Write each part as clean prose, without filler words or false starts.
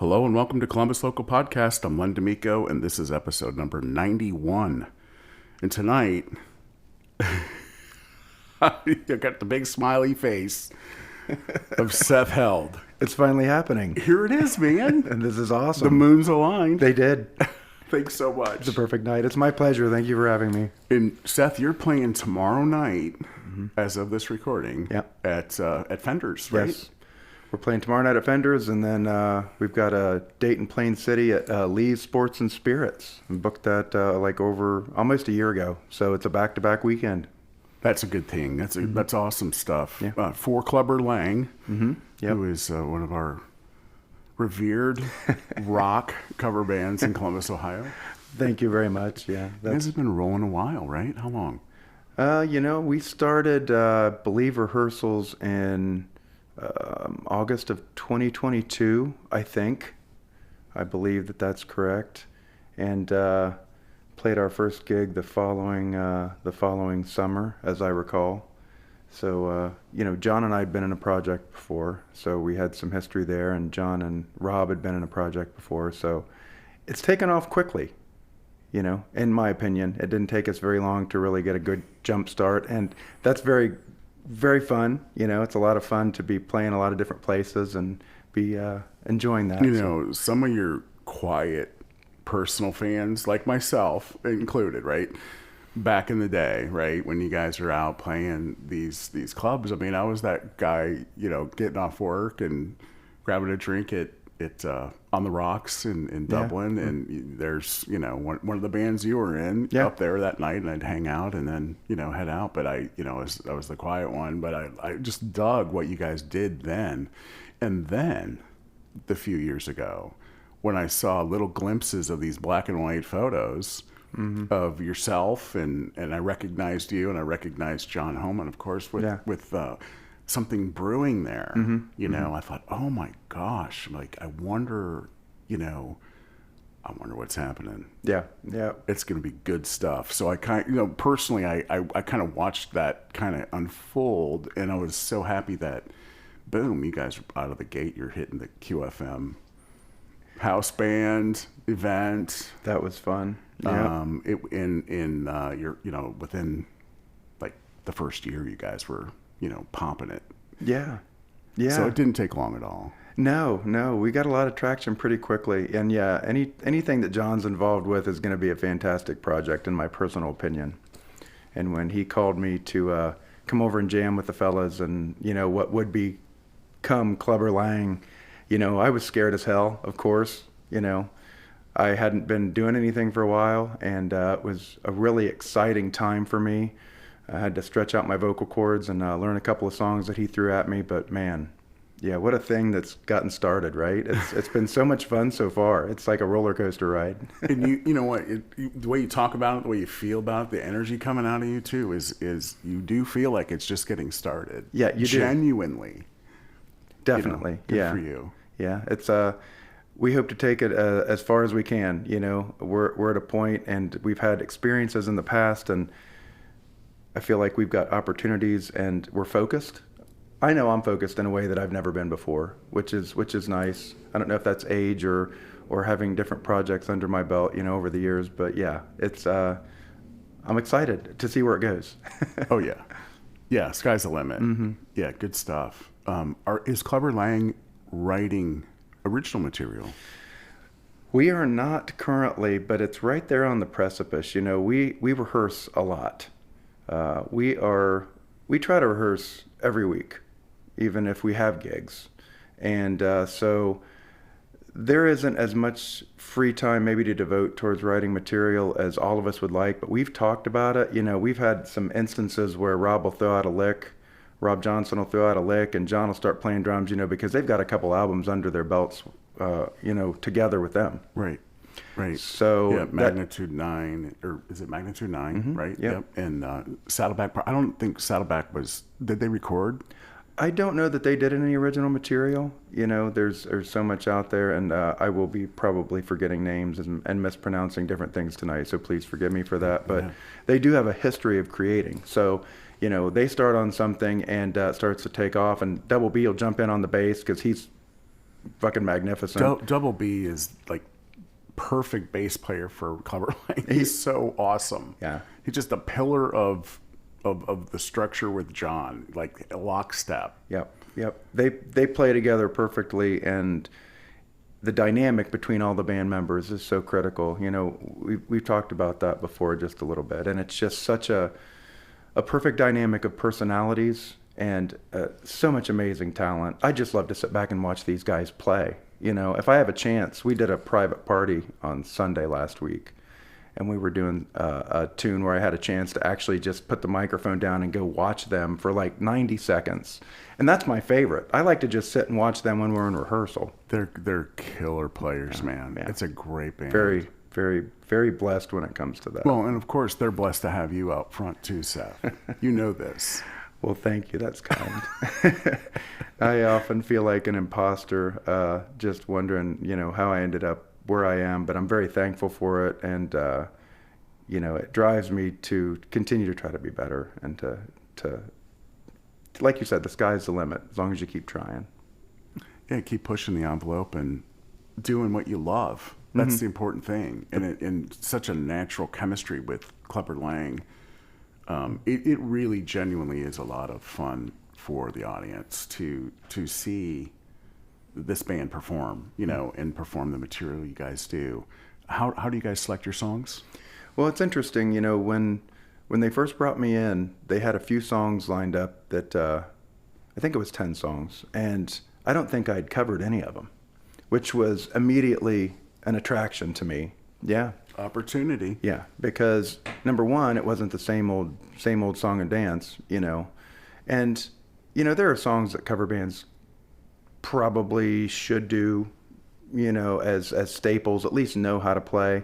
Hello and welcome to Columbus Local Podcast. I'm Len D'Amico, and this is episode number 91. And tonight, I got the big smiley face of Seth Held. It's finally happening. Here it is, man. And this is awesome. The moon's aligned. They did. Thanks so much. It's a perfect night. It's my pleasure. Thank you for having me. And Seth, you're playing tomorrow night, as of this recording, at Fender's, right? Yes. We're playing tomorrow night at Fender's, and then we've got a date in Plain City at Lee's Sports and Spirits. We booked that over almost a year ago, so it's a back-to-back weekend. That's a good thing. That's awesome stuff. Yeah. For Clubber Lang, Yep. who is one of our revered rock cover bands in Columbus, Ohio. Thank you very much. Yeah, You guys have been rolling a while, right? How long? we started Believe rehearsals in August of 2022, I think. I believe that's correct, and played our first gig the following summer, as I recall. So John and I had been in a project before, so we had some history there, and John and Rob had been in a project before, so it's taken off quickly. In my opinion, it didn't take us very long to really get a good jump start, and that's very, very fun. It's a lot of fun to be playing a lot of different places and be enjoying that. Some of your quiet, personal fans, like myself included, right? Back in the day, right, when you guys are out playing these clubs, I mean, I was that guy, getting off work and grabbing a drink at on the Rocks in Dublin, and there's one of the bands you were in up there that night, and I'd hang out and then head out. But I was the quiet one, but I just dug what you guys did then. And then the few years ago, when I saw little glimpses of these black and white photos of yourself, and I recognized you, and I recognized John Homan, of course, with something brewing there. I thought, oh my gosh, like I wonder what's happening. Yeah. It's going to be good stuff. So I personally, I kind of watched that kind of unfold, and I was so happy that, boom, you guys are out of the gate. You're hitting the QFM house band event. That was fun. Yeah. You're within like the first year, you guys were pumping it. Yeah. So it didn't take long at all. No, we got a lot of traction pretty quickly, and anything that John's involved with is going to be a fantastic project, in my personal opinion. And when he called me to come over and jam with the fellas, and what would become Clubber Lang, I was scared as hell, of course. I hadn't been doing anything for a while, and it was a really exciting time for me. I had to stretch out my vocal cords and learn a couple of songs that he threw at me, but man, what a thing that's gotten started, right? It's been so much fun so far. It's like a roller coaster ride. And you know what? The way you talk about it, the way you feel about it, the energy coming out of you too is you do feel like it's just getting started. Yeah, you do. Genuinely. Definitely. Good for you. Yeah, it's we hope to take it as far as we can. We're at a point, and we've had experiences in the past, and I feel like we've got opportunities, and we're focused. I know I'm focused in a way that I've never been before, which is nice. I don't know if that's age or having different projects under my belt, over the years, but it's I'm excited to see where it goes. Oh yeah, sky's the limit. Yeah, good stuff. Is Clubber Lang writing original material? We are not currently, but it's right there on the precipice. We rehearse a lot. We try to rehearse every week, even if we have gigs. And so there isn't as much free time maybe to devote towards writing material as all of us would like, but we've talked about it. We've had some instances where Rob will throw out a lick, Rob Johnson will throw out a lick, and John will start playing drums, because they've got a couple albums under their belts, together with them. Right. So Magnitude 9, or is it Magnitude 9, right? Yep. And Saddleback, I don't think Saddleback did they record? I don't know that they did any original material. There's so much out there, and I will be probably forgetting names and mispronouncing different things tonight, so please forgive me for that. But they do have a history of creating. So, they start on something and it starts to take off, and Double B will jump in on the bass because he's fucking magnificent. Double B is like perfect bass player for Clubber Lang. He's so awesome. Yeah. He's just a pillar of the structure with John, like lockstep. Yep, yep. They play together perfectly, and the dynamic between all the band members is so critical. You know, we've talked about that before just a little bit, and it's just such a perfect dynamic of personalities and so much amazing talent. I just love to sit back and watch these guys play. You know, if I have a chance, we did a private party on Sunday last week, and we were doing a tune where I had a chance to actually just put the microphone down and go watch them for like 90 seconds. And that's my favorite. I like to just sit and watch them when we're in rehearsal. They're killer players, man. Yeah. It's a great band. Very, very, very blessed when it comes to that. Well, and of course, they're blessed to have you out front too, Seth. You know this. Well, thank you. That's kind. I often feel like an imposter, just wondering, you know, how I ended up where I am, but I'm very thankful for it. And, you know, it drives me to continue to try to be better and to like you said, the sky's the limit as long as you keep trying. Yeah, keep pushing the envelope and doing what you love. That's the important thing. And in such a natural chemistry with Clubber Lang, it really genuinely is a lot of fun for the audience to see this band perform, you know, and perform the material you guys do. How do you guys select your songs? Well, it's interesting, you know, when they first brought me in, they had a few songs lined up that I think it was 10 songs, and I don't think I'd covered any of them, which was immediately an attraction to me. Yeah. Opportunity. Yeah, because number one, it wasn't the same old song and dance, you know. And, you know, there are songs that cover bands probably should do, you know, as staples, at least know how to play.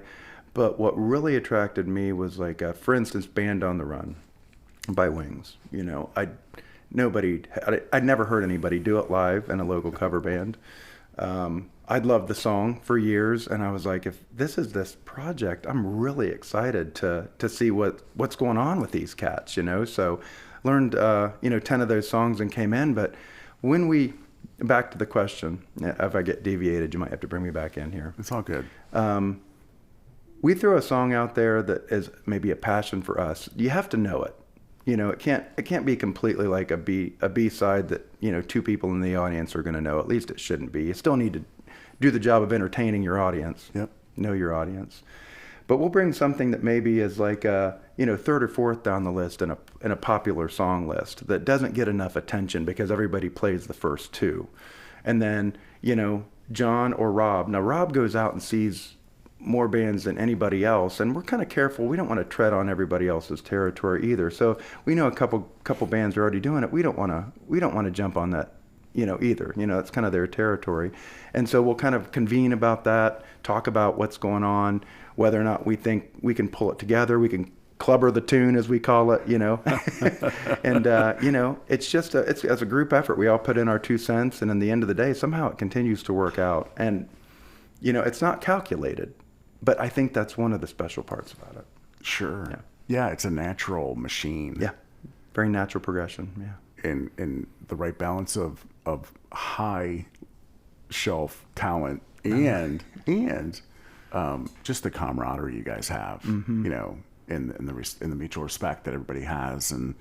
But what really attracted me was like, for instance, Band on the Run by Wings. You know, I'd never heard anybody do it live in a local cover band. I'd loved the song for years, and I was like, if this is this project, I'm really excited to see what's going on with these cats, you know. So learned, you know, 10 of those songs and came in. But when back to the question, if I get deviated, you might have to bring me back in here. It's all good. We throw a song out there that is maybe a passion for us. You have to know it. You know, it can't be completely like a B side that, you know, two people in the audience are going to know. At least it shouldn't be. You still need to do the job of entertaining your audience. Yep. Know your audience. But we'll bring something that maybe is like you know, third or fourth down the list in a popular song list that doesn't get enough attention because everybody plays the first two. And then, you know, John or Rob. Now Rob goes out and sees more bands than anybody else, and we're kind of careful. We don't want to tread on everybody else's territory either. So we know a couple bands are already doing it. We don't want to jump on that, you know, either. You know, that's kind of their territory. And so we'll kind of convene about that, talk about what's going on, whether or not we think we can pull it together. We can clubber the tune, as we call it, you know. And you know, it's just it's as a group effort. We all put in our 2 cents, and in the end of the day, somehow it continues to work out. And you know, it's not calculated. But I think that's one of the special parts about it. Sure. Yeah, it's a natural machine. Yeah, very natural progression. Yeah, and the right balance of high shelf talent and just the camaraderie you guys have. You know, in the mutual respect that everybody has, and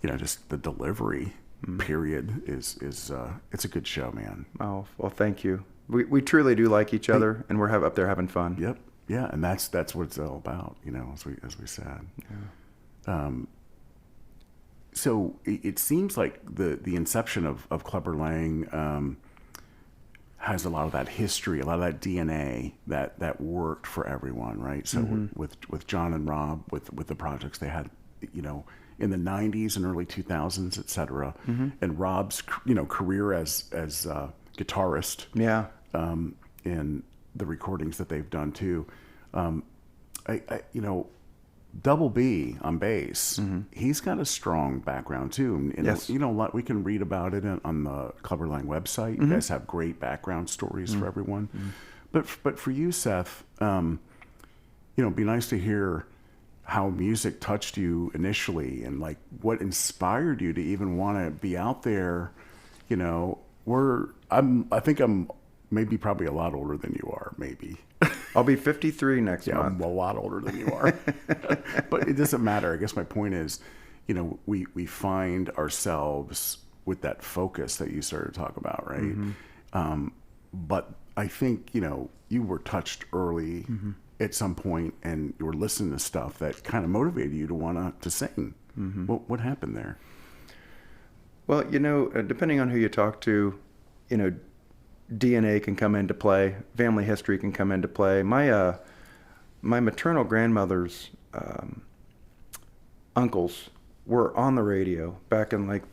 you know, just the delivery period is it's a good show, man. Oh well, thank you. We truly do like each other, and we're up there having fun. Yep. Yeah, and that's what it's all about, you know, as we said. Yeah. So it seems like the inception of Clubber Lang has a lot of that history, a lot of that DNA that worked for everyone, right? So with John and Rob, with the projects they had, you know, in the 90s and early 2000s, et cetera, and Rob's, you know, career as guitarist. Yeah. In the recordings that they've done too. You know, Double B on bass, he's got a strong background too. And, yes. You know, we can read about it on the Clubber Lang website. You guys have great background stories for everyone. But for you, Seth, you know, it'd be nice to hear how music touched you initially and like what inspired you to even want to be out there, you know, I think I'm maybe probably a lot older than you are, maybe. I'll be 53 next Yeah, month. I'm a lot older than you are. But it doesn't matter. I guess my point is, we find ourselves with that focus that you started to talk about, right? But I think, you were touched early at some point, and you were listening to stuff that kind of motivated you to want to sing. What happened there? Well, depending on who you talk to, DNA can come into play, family history can come into play. My maternal grandmother's uncles were on the radio back in like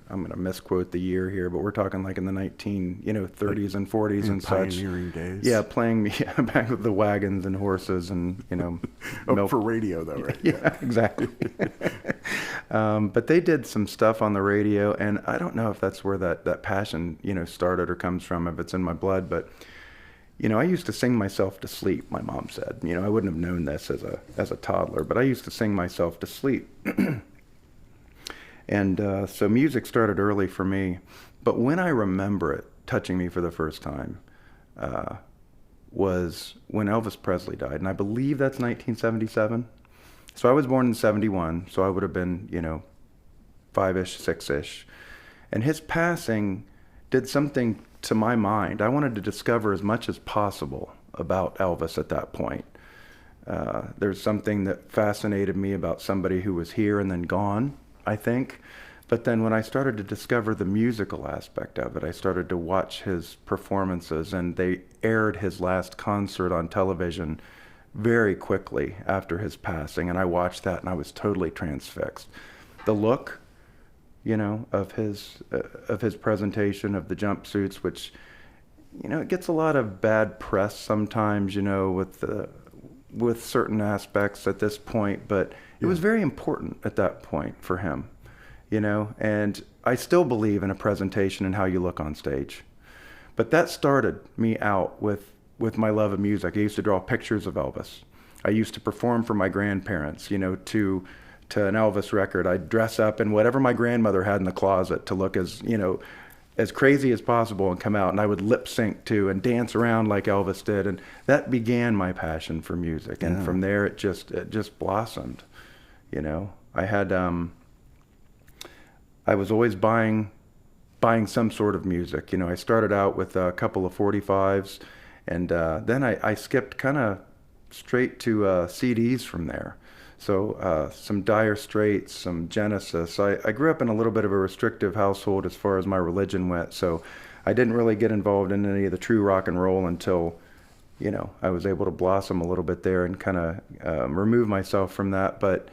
I'm going to misquote the year here, but we're talking like in the 30s and 40s and such. Pioneering days. Yeah, playing back with the wagons and horses and, Oh, for radio though, right? Yeah, exactly. But they did some stuff on the radio, and I don't know if that's where that passion, started or comes from, if it's in my blood, but I used to sing myself to sleep, my mom said. I wouldn't have known this as a toddler, but I used to sing myself to sleep. And so music started early for me. But when I remember it touching me for the first time was when Elvis Presley died. And I believe that's 1977. So I was born in 71, so I would have been, 5-ish, 6-ish. And his passing did something to my mind. I wanted to discover as much as possible about Elvis at that point. There's something that fascinated me about somebody who was here and then gone, I think. But then when I started to discover the musical aspect of it, I started to watch his performances, and they aired his last concert on television very quickly after his passing, and I watched that and I was totally transfixed. The look, of his presentation of the jumpsuits, which, it gets a lot of bad press sometimes, with certain aspects at this point, but it was very important at that point for him, and I still believe in a presentation and how you look on stage. But that started me out with my love of music. I used to draw pictures of Elvis. I used to perform for my grandparents, to an Elvis record. I'd dress up in whatever my grandmother had in the closet to look as crazy as possible and come out, and I would lip sync to and dance around like Elvis did, and that began my passion for music. And from there it just blossomed. I was always buying some sort of music. I started out with a couple of 45s, and then I skipped kind of straight to CDs from there. So some Dire Straits, some Genesis. I grew up in a little bit of a restrictive household as far as my religion went, so I didn't really get involved in any of the true rock and roll until, I was able to blossom a little bit there and kind of remove myself from that. But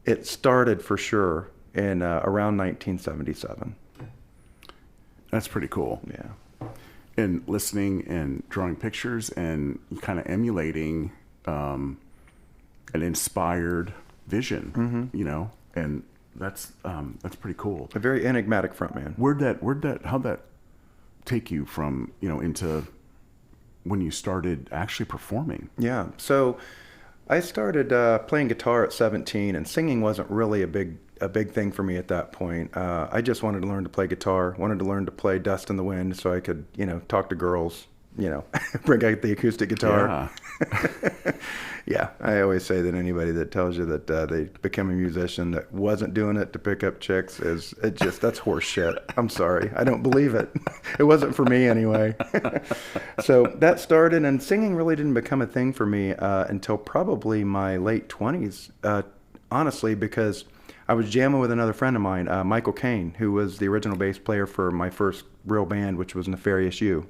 it started for sure in around 1977. That's pretty cool. Yeah. And listening and drawing pictures and kind of emulating an inspired vision, and that's pretty cool. A very enigmatic frontman. How'd that take you from, into when you started actually performing? Yeah. So I started playing guitar at 17, and singing wasn't really a big thing for me at that point. I just wanted to learn to play guitar, wanted to learn to play Dust in the Wind so I could, talk to girls, bring out the acoustic guitar. Yeah. Yeah, I always say that anybody that tells you that they become a musician that wasn't doing it to pick up chicks that's horse shit. I'm sorry. I don't believe it. It wasn't for me anyway. So that started, and singing really didn't become a thing for me until probably my late 20s, honestly, because I was jamming with another friend of mine, Michael Caine, who was the original bass player for my first real band, which was Nefarious You.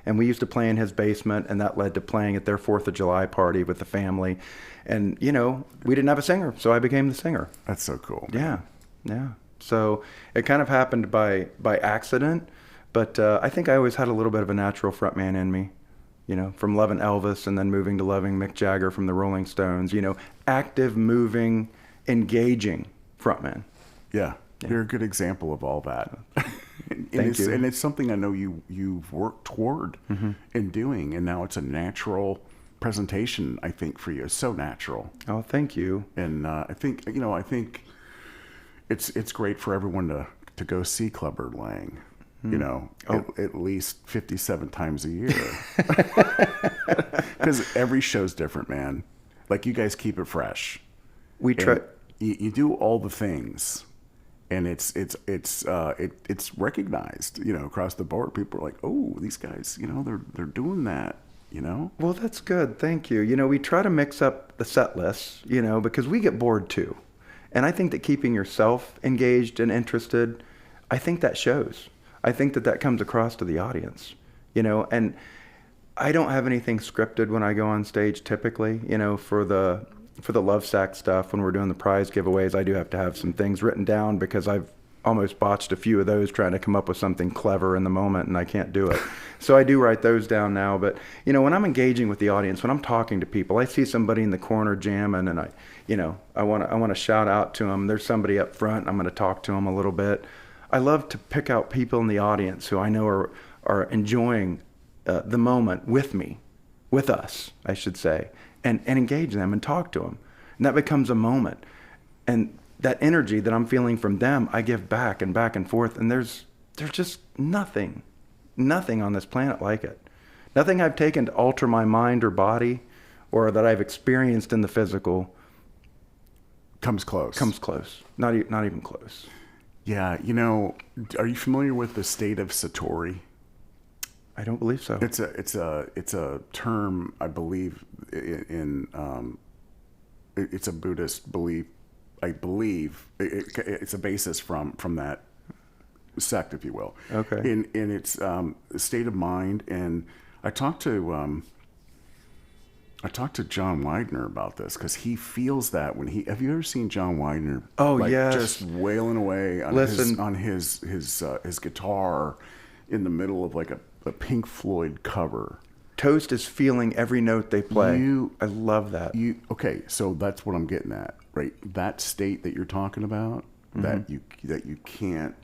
And we used to play in his basement, and that led to playing at their 4th of July party with the family. And, we didn't have a singer, so I became the singer. That's so cool. Yeah, yeah. So it kind of happened by accident, but I think I always had a little bit of a natural frontman in me, from loving Elvis and then moving to loving Mick Jagger from the Rolling Stones, active, moving, engaging frontman. Yeah. You're a good example of all that. Thank you. And it's something I know you've worked toward in doing, and now it's a natural presentation, I think, for you. It's so natural. Oh, thank you. And I think it's great for everyone to go see Clubber Lang. you know, Oh. at least 57 times a year. Because every show's different, man. Like, you guys keep it fresh. We try. And you do all the things, and it's recognized, you know, across the board. People are like, oh, these guys, you know, they're doing that, you know. Well, that's good. Thank you. You know, we try to mix up the set lists, you know, because we get bored too. And I think that keeping yourself engaged and interested, I think that shows. I think that comes across to the audience, you know, and I don't have anything scripted when I go on stage typically, you know, for the Love Sack stuff, when we're doing the prize giveaways, I do have to have some things written down because I've almost botched a few of those trying to come up with something clever in the moment, and I can't do it. So I do write those down now. But, you know, when I'm engaging with the audience, when I'm talking to people, I see somebody in the corner jamming, and I want to shout out to them. There's somebody up front, I'm going to talk to them a little bit. I love to pick out people in the audience who I know are enjoying the moment with me, with us, I should say, and engage them and talk to them. And that becomes a moment. And that energy that I'm feeling from them, I give back and forth. And there's just nothing on this planet like it. Nothing I've taken to alter my mind or body, or that I've experienced in the physical Comes close. Not even close. Yeah, you know, are you familiar with the state of Satori? I don't believe so. It's a term, I believe, it's a Buddhist belief. I believe it's a basis from that sect, if you will. Okay. In its state of mind, and I talked to John Widener about this, because he feels that when have you ever seen John Widener? Oh, like, yes. just wailing away on his guitar in the middle of like a Pink Floyd cover. Toast is feeling every note they play. I love that. Okay, so that's what I'm getting at, right? That state that you're talking about, that you can't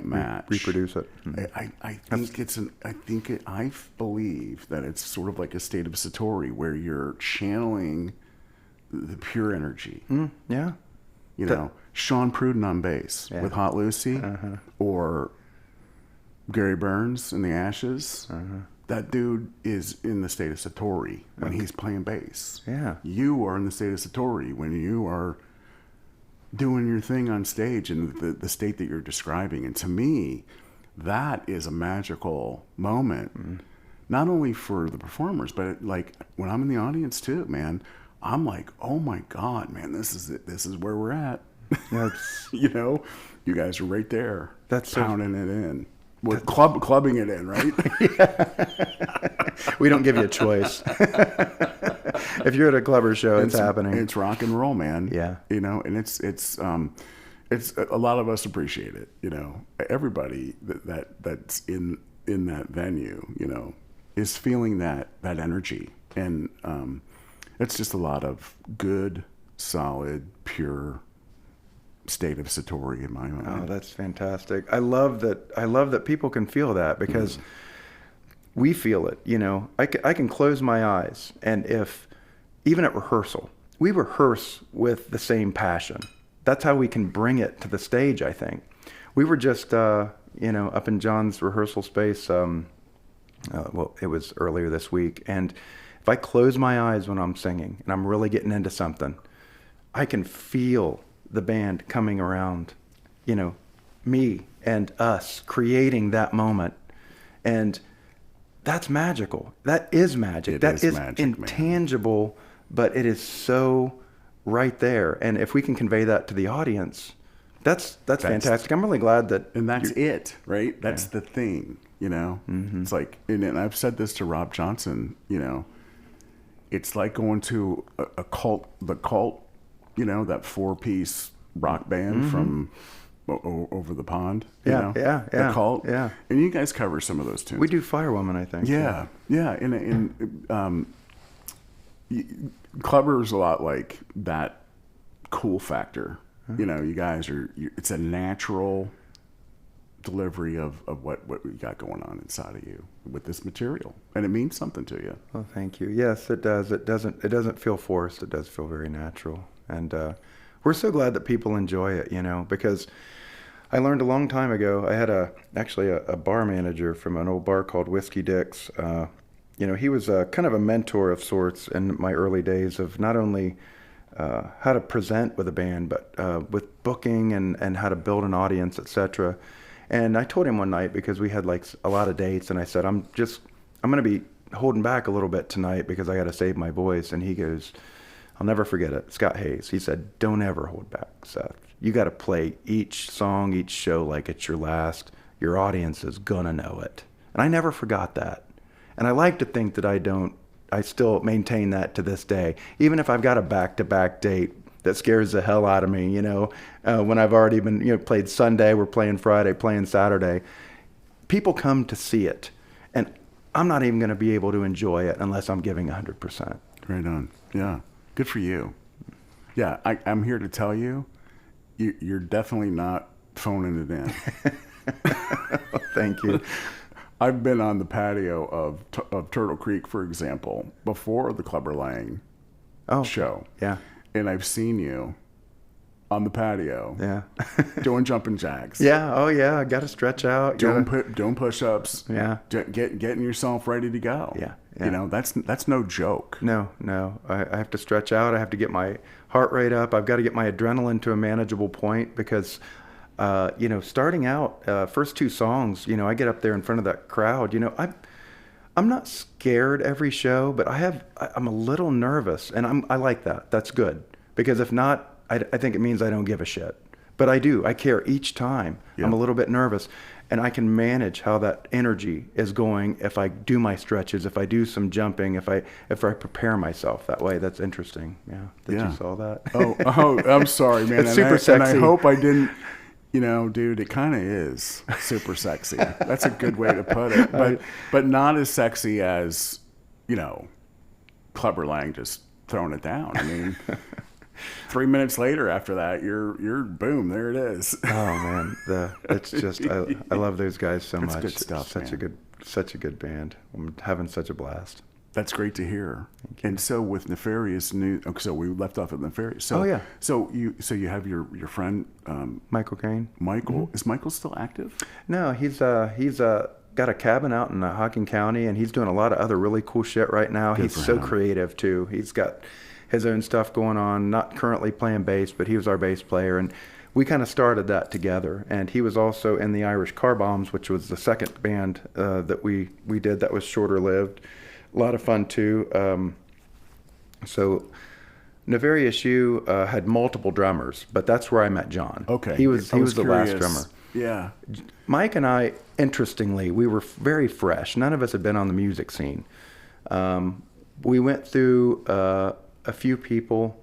match, Reproduce it. Mm-hmm. I believe that it's sort of like a state of Satori, where you're channeling the pure energy. Yeah. You know, Sean Pruden on bass with Hot Lucy, or Gary Burns in the Ashes. That dude is in the state of Satori when he's playing bass. Yeah. You are in the state of Satori when you are doing your thing on stage, and the state that you're describing. And to me, that is a magical moment, not only for the performers, but like when I'm in the audience too, man. I'm like, oh my God, man, this is it. This is where we're at. You know, you guys are right there. That's pounding it in. With clubbing it in, right? We don't give you a choice. If you're at a clubber show, it's happening. It's rock and roll, man. Yeah. You know, and it's a lot of us appreciate it. You know, everybody that's in that venue, you know, is feeling that energy, and it's just a lot of good, solid, pure state of Satori in my mind. Oh, that's fantastic. I love that people can feel that, because we feel it, you know. I can close my eyes, and if, even at rehearsal, we rehearse with the same passion. That's how we can bring it to the stage, I think. We were just, you know, up in John's rehearsal space, well, it was earlier this week, and if I close my eyes when I'm singing, and I'm really getting into something, I can feel the band coming around, you know, me and us creating that moment. And that's magical. That is magic. That is magic, intangible, man. But it is so right there. And if we can convey that to the audience, that's fantastic. I'm really glad that. And that's it, right? That's the thing, you know? It's like, and I've said this to Rob Johnson, you know, it's like going to the Cult, you know, that 4-piece rock band from over the pond. You know? The Cult. Yeah. And you guys cover some of those tunes. We do Firewoman, I think. Yeah. Clubber's a lot like that cool factor. You know, you guys it's a natural delivery of what we got going on inside of you with this material, and it means something to you. Well, thank you. Yes, it does. It doesn't feel forced. It does feel very natural, and we're so glad that people enjoy it. You know, because I learned a long time ago. I had actually a bar manager from an old bar called Whiskey Dick's. He was kind of a mentor of sorts in my early days of not only how to present with a band, but with booking and how to build an audience, etc. And I told him one night, because we had like a lot of dates, and I said, I'm going to be holding back a little bit tonight because I got to save my voice. And he goes, I'll never forget it, Scott Hayes. He said, don't ever hold back, Seth. You got to play each song, each show like it's your last. Your audience is going to know it. And I never forgot that. And I like to think that I still maintain that to this day. Even if I've got a back-to-back date that scares the hell out of me, when I've already been, played Sunday, we're playing Friday, playing Saturday. People come to see it. And I'm not even going to be able to enjoy it unless I'm giving 100%. Right on. Yeah. Good for you. Yeah, I'm here to tell you, you're definitely not phoning it in. Thank you. I've been on the patio of Turtle Creek, for example, before the Clubber Lang show. Yeah. And I've seen you on the patio. Yeah. doing jumping jacks. Yeah. Oh, yeah. I got to stretch out. Doing push-ups. Yeah. Getting yourself ready to go. Yeah. Yeah. That's no joke. No. I have to stretch out. I have to get my heart rate up. I've got to get my adrenaline to a manageable point because, starting out, first two songs, I get up there in front of that crowd. I'm not scared every show, but I'm a little nervous, and I like that. That's good, because if not, I think it means I don't give a shit. But I do. I care each time. Yeah. I'm a little bit nervous, and I can manage how that energy is going if I do my stretches, if I do some jumping, if I prepare myself that way. That's interesting. Yeah. Did you saw that? Oh, I'm sorry, man. It's super sexy. And I hope I didn't. Dude, it kind of is super sexy. That's a good way to put it. But not as sexy as, Clubber Lang just throwing it down. I mean, 3 minutes later after that, you're boom, there it is. Oh man, it's just I love those guys so much. Good stuff, such a good band. I'm having such a blast. That's great to hear. And so with Nefarious News, so we left off at Nefarious. So, oh yeah. So you have your friend Michael Kane. Michael, is Michael still active? No, he's got a cabin out in Hocking County, and he's doing a lot of other really cool shit right now. He's so creative too. He's got his own stuff going on. Not currently playing bass, but he was our bass player, and we kind of started that together. And he was also in the Irish Car Bombs, which was the second band that we did that was shorter lived. A lot of fun too. So Nefarious You had multiple drummers, but that's where I met John. Okay. He was the last drummer. Yeah. Mike and I, interestingly, we were very fresh. None of us had been on the music scene. We went through a few people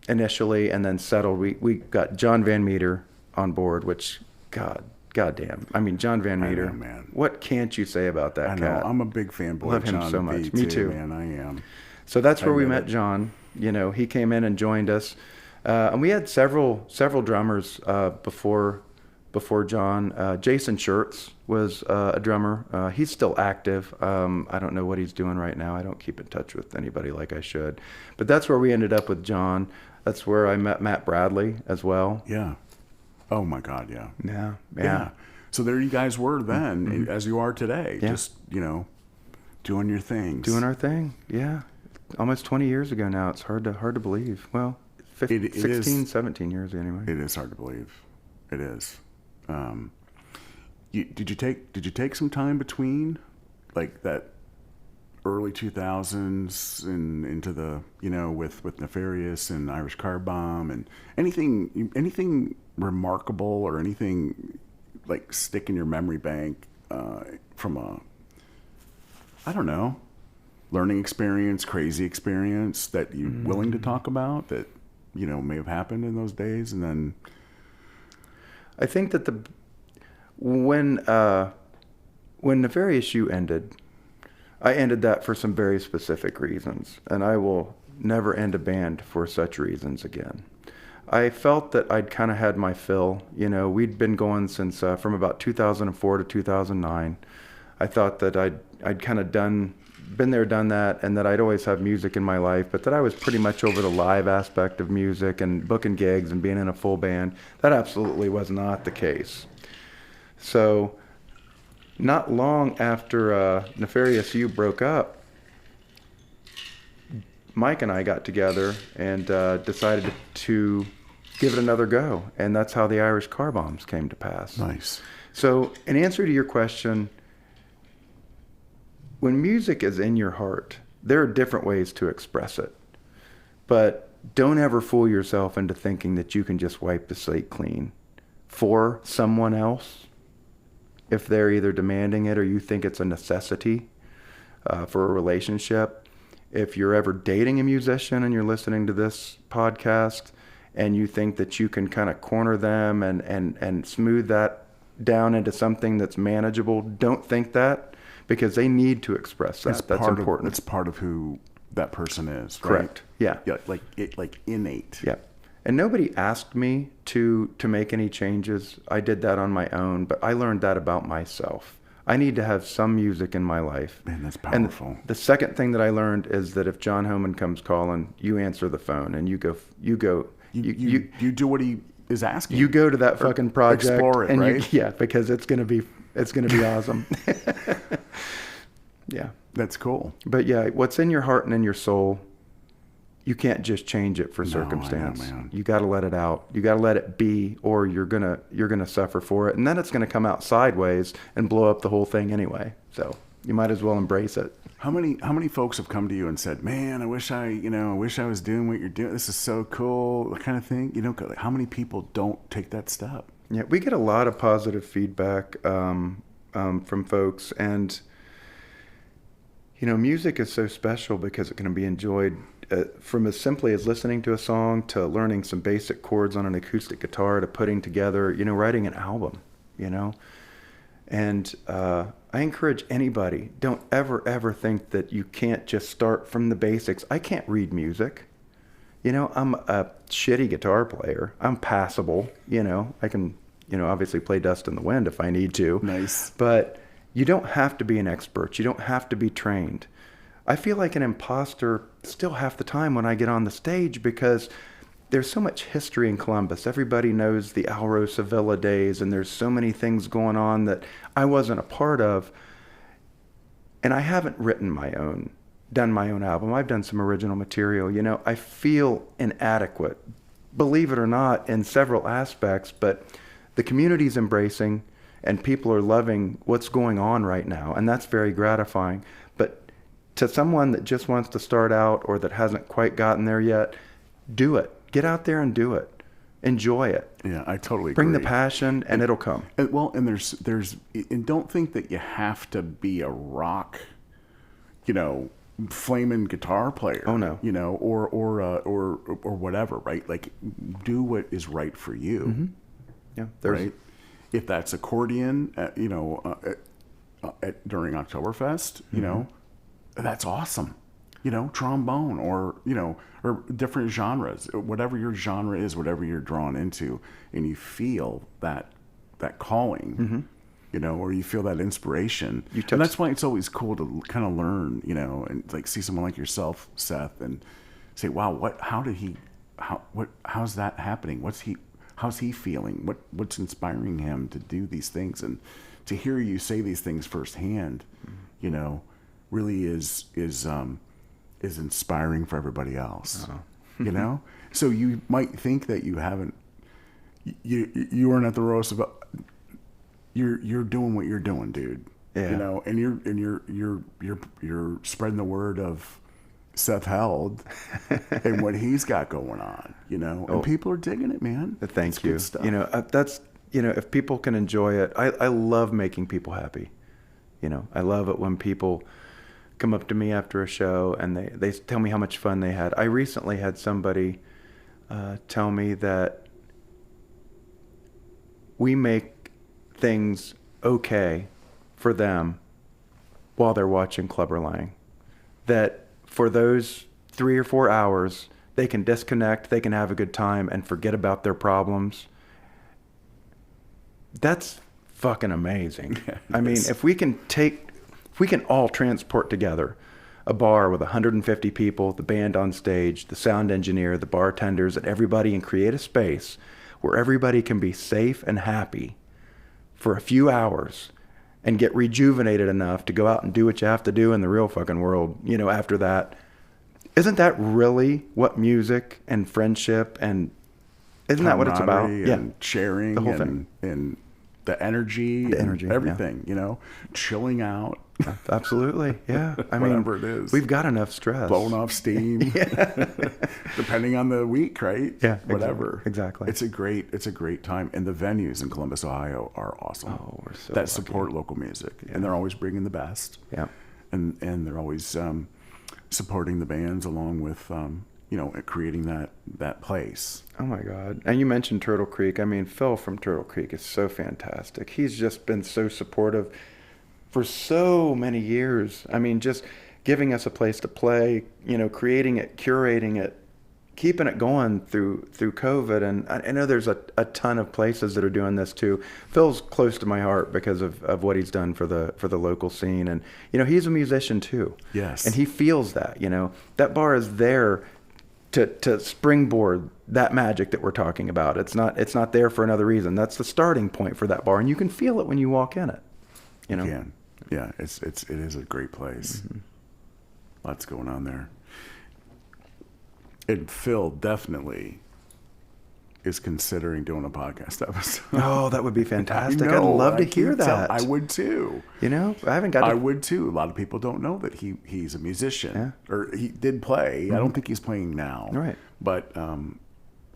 initially and then settled. We got John Van Meter on board, which, God damn. I mean, John Van Meter. I know, man. What can't you say about that cat? I'm a big fanboy. Love him so much. Me too. Man, I am. So that's where we met John. He came in and joined us. And we had several drummers before John. Jason Schertz was a drummer. He's still active. I don't know what he's doing right now. I don't keep in touch with anybody like I should. But that's where we ended up with John. That's where I met Matt Bradley as well. Yeah. Oh my God, yeah. Yeah. So there you guys were then, as you are today. Yeah. Just, doing your things. Doing our thing, yeah. Almost 20 years ago now. It's hard to believe. Well, 16, 17 years anyway. It is hard to believe. It is. Did you take some time between, like that early 2000s and into the with Nefarious and Irish Car Bomb and anything remarkable or anything like stick in your memory bank from a learning experience, crazy experience that you're willing to talk about that may have happened in those days? And then I think that when Nefarious You ended, I ended that for some very specific reasons, and I will never end a band for such reasons again. I felt that I'd kind of had my fill. We'd been going since from about 2004 to 2009. I thought that I'd kind of done been there, done that, and that I'd always have music in my life, but that I was pretty much over the live aspect of music and booking gigs and being in a full band. That absolutely was not the case. So not long after Nefarious You broke up, Mike and I got together and decided to give it another go, and that's how the Irish Car Bombs came to pass. Nice. So in answer to your question, when music is in your heart, there are different ways to express it. But don't ever fool yourself into thinking that you can just wipe the slate clean for someone else if they're either demanding it or you think it's a necessity for a relationship. If you're ever dating a musician and you're listening to this podcast and you think that you can kind of corner them and smooth that down into something that's manageable, don't think that, because they need to express that. That's important. It's part of who that person is. Right? Correct. Yeah. Yeah. Like innate. Yeah. And nobody asked me to make any changes. I did that on my own, but I learned that about myself. I need to have some music in my life. Man, that's powerful. And the second thing that I learned is that if John Homan comes calling, you answer the phone and you do what he is asking. You go to that fucking project, explore it, and right? Yeah, because it's gonna be awesome. Yeah, that's cool. But yeah, what's in your heart and in your soul, you can't just change it for No, circumstance. I know, man. You got to let it out. You got to let it be, or you're gonna suffer for it, and then it's gonna come out sideways and blow up the whole thing anyway. So you might as well embrace it. How many folks have come to you and said, "Man, I wish I was doing what you're doing. This is so cool," that kind of thing. Like, how many people don't take that step? Yeah, we get a lot of positive feedback from folks, and music is so special because it can be enjoyed from as simply as listening to a song to learning some basic chords on an acoustic guitar to putting together, writing an album, And I encourage anybody, don't ever think that you can't just start from the basics. I can't read music. I'm a shitty guitar player. I'm passable. I can, obviously play Dust in the Wind if I need to. Nice. But you don't have to be an expert. You don't have to be trained. I feel like an imposter still half the time when I get on the stage because there's so much history in Columbus. Everybody knows the Alro Sevilla days, and there's so many things going on that I wasn't a part of. And I haven't done my own album. I've done some original material. I feel inadequate, believe it or not, in several aspects, but the community's embracing and people are loving what's going on right now, and that's very gratifying. But to someone that just wants to start out or that hasn't quite gotten there yet, do it. Get out there and do it. Enjoy it. Yeah, I totally agree. Bring the passion, and it'll come. And don't think that you have to be a rock, flaming guitar player. Oh no. Or whatever, right? Like, do what is right for you. Mm-hmm. Yeah. Right. If that's accordion, during Oktoberfest, Mm-hmm. That's awesome. Trombone or different genres, whatever your genre is, whatever you're drawn into, and you feel that calling, Mm-hmm. or you feel that inspiration. And that's why it's always cool to kind of learn, and like see someone like yourself, Seth, and say, wow, how's that happening? How's he feeling? What's inspiring him to do these things? And to hear you say these things firsthand, really is inspiring for everybody else. Uh-huh. So you might think that you aren't at the roast of, you're doing what you're doing, dude. Yeah. And you're spreading the word of Seth Held and what he's got going on, and people are digging it, man. Thank you. Good stuff. That's, if people can enjoy it, I love making people happy. I love it when people come up to me after a show and they tell me how much fun they had. I recently had somebody tell me that we make things okay for them while they're watching Clubber Lang. That for those 3 or 4 hours, they can disconnect, they can have a good time and forget about their problems. That's fucking amazing. I mean, if we can all transport together a bar with 150 people, the band on stage, the sound engineer, the bartenders, and everybody, and create a space where everybody can be safe and happy for a few hours and get rejuvenated enough to go out and do what you have to do in the real fucking world, after that. Isn't that really what music and friendship and isn't that what it's about? And sharing the whole thing. And the energy, everything, chilling out. Absolutely. Yeah. I mean, whatever it is. We've got enough stress. Blowing off steam. Depending on the week, right? Yeah. Whatever. Exactly. It's a great time. And the venues in Columbus, Ohio are awesome. Oh, we're so that lucky. Support local music. Yeah. And they're always bringing the best. Yeah. And they're always supporting the bands along with creating that place. Oh my God. And you mentioned Turtle Creek. I mean, Phil from Turtle Creek is so fantastic. He's just been so supportive for so many years. I mean, just giving us a place to play, creating it, curating it, keeping it going through COVID. And I know there's a ton of places that are doing this too. Phil's close to my heart because of what he's done for the local scene. And, he's a musician too. Yes. And he feels that, that bar is there to springboard that magic that we're talking about. It's not there for another reason. That's the starting point for that bar, and you can feel it when you walk in it. You can. Yeah, it is a great place. Mm-hmm. Lots going on there. And Phil definitely is considering doing a podcast episode. Oh, that would be fantastic. I'd love to hear that. I would too. I haven't got. I would too. A lot of people don't know that he's a musician, or he did play. Mm-hmm. I don't think he's playing now. Right. But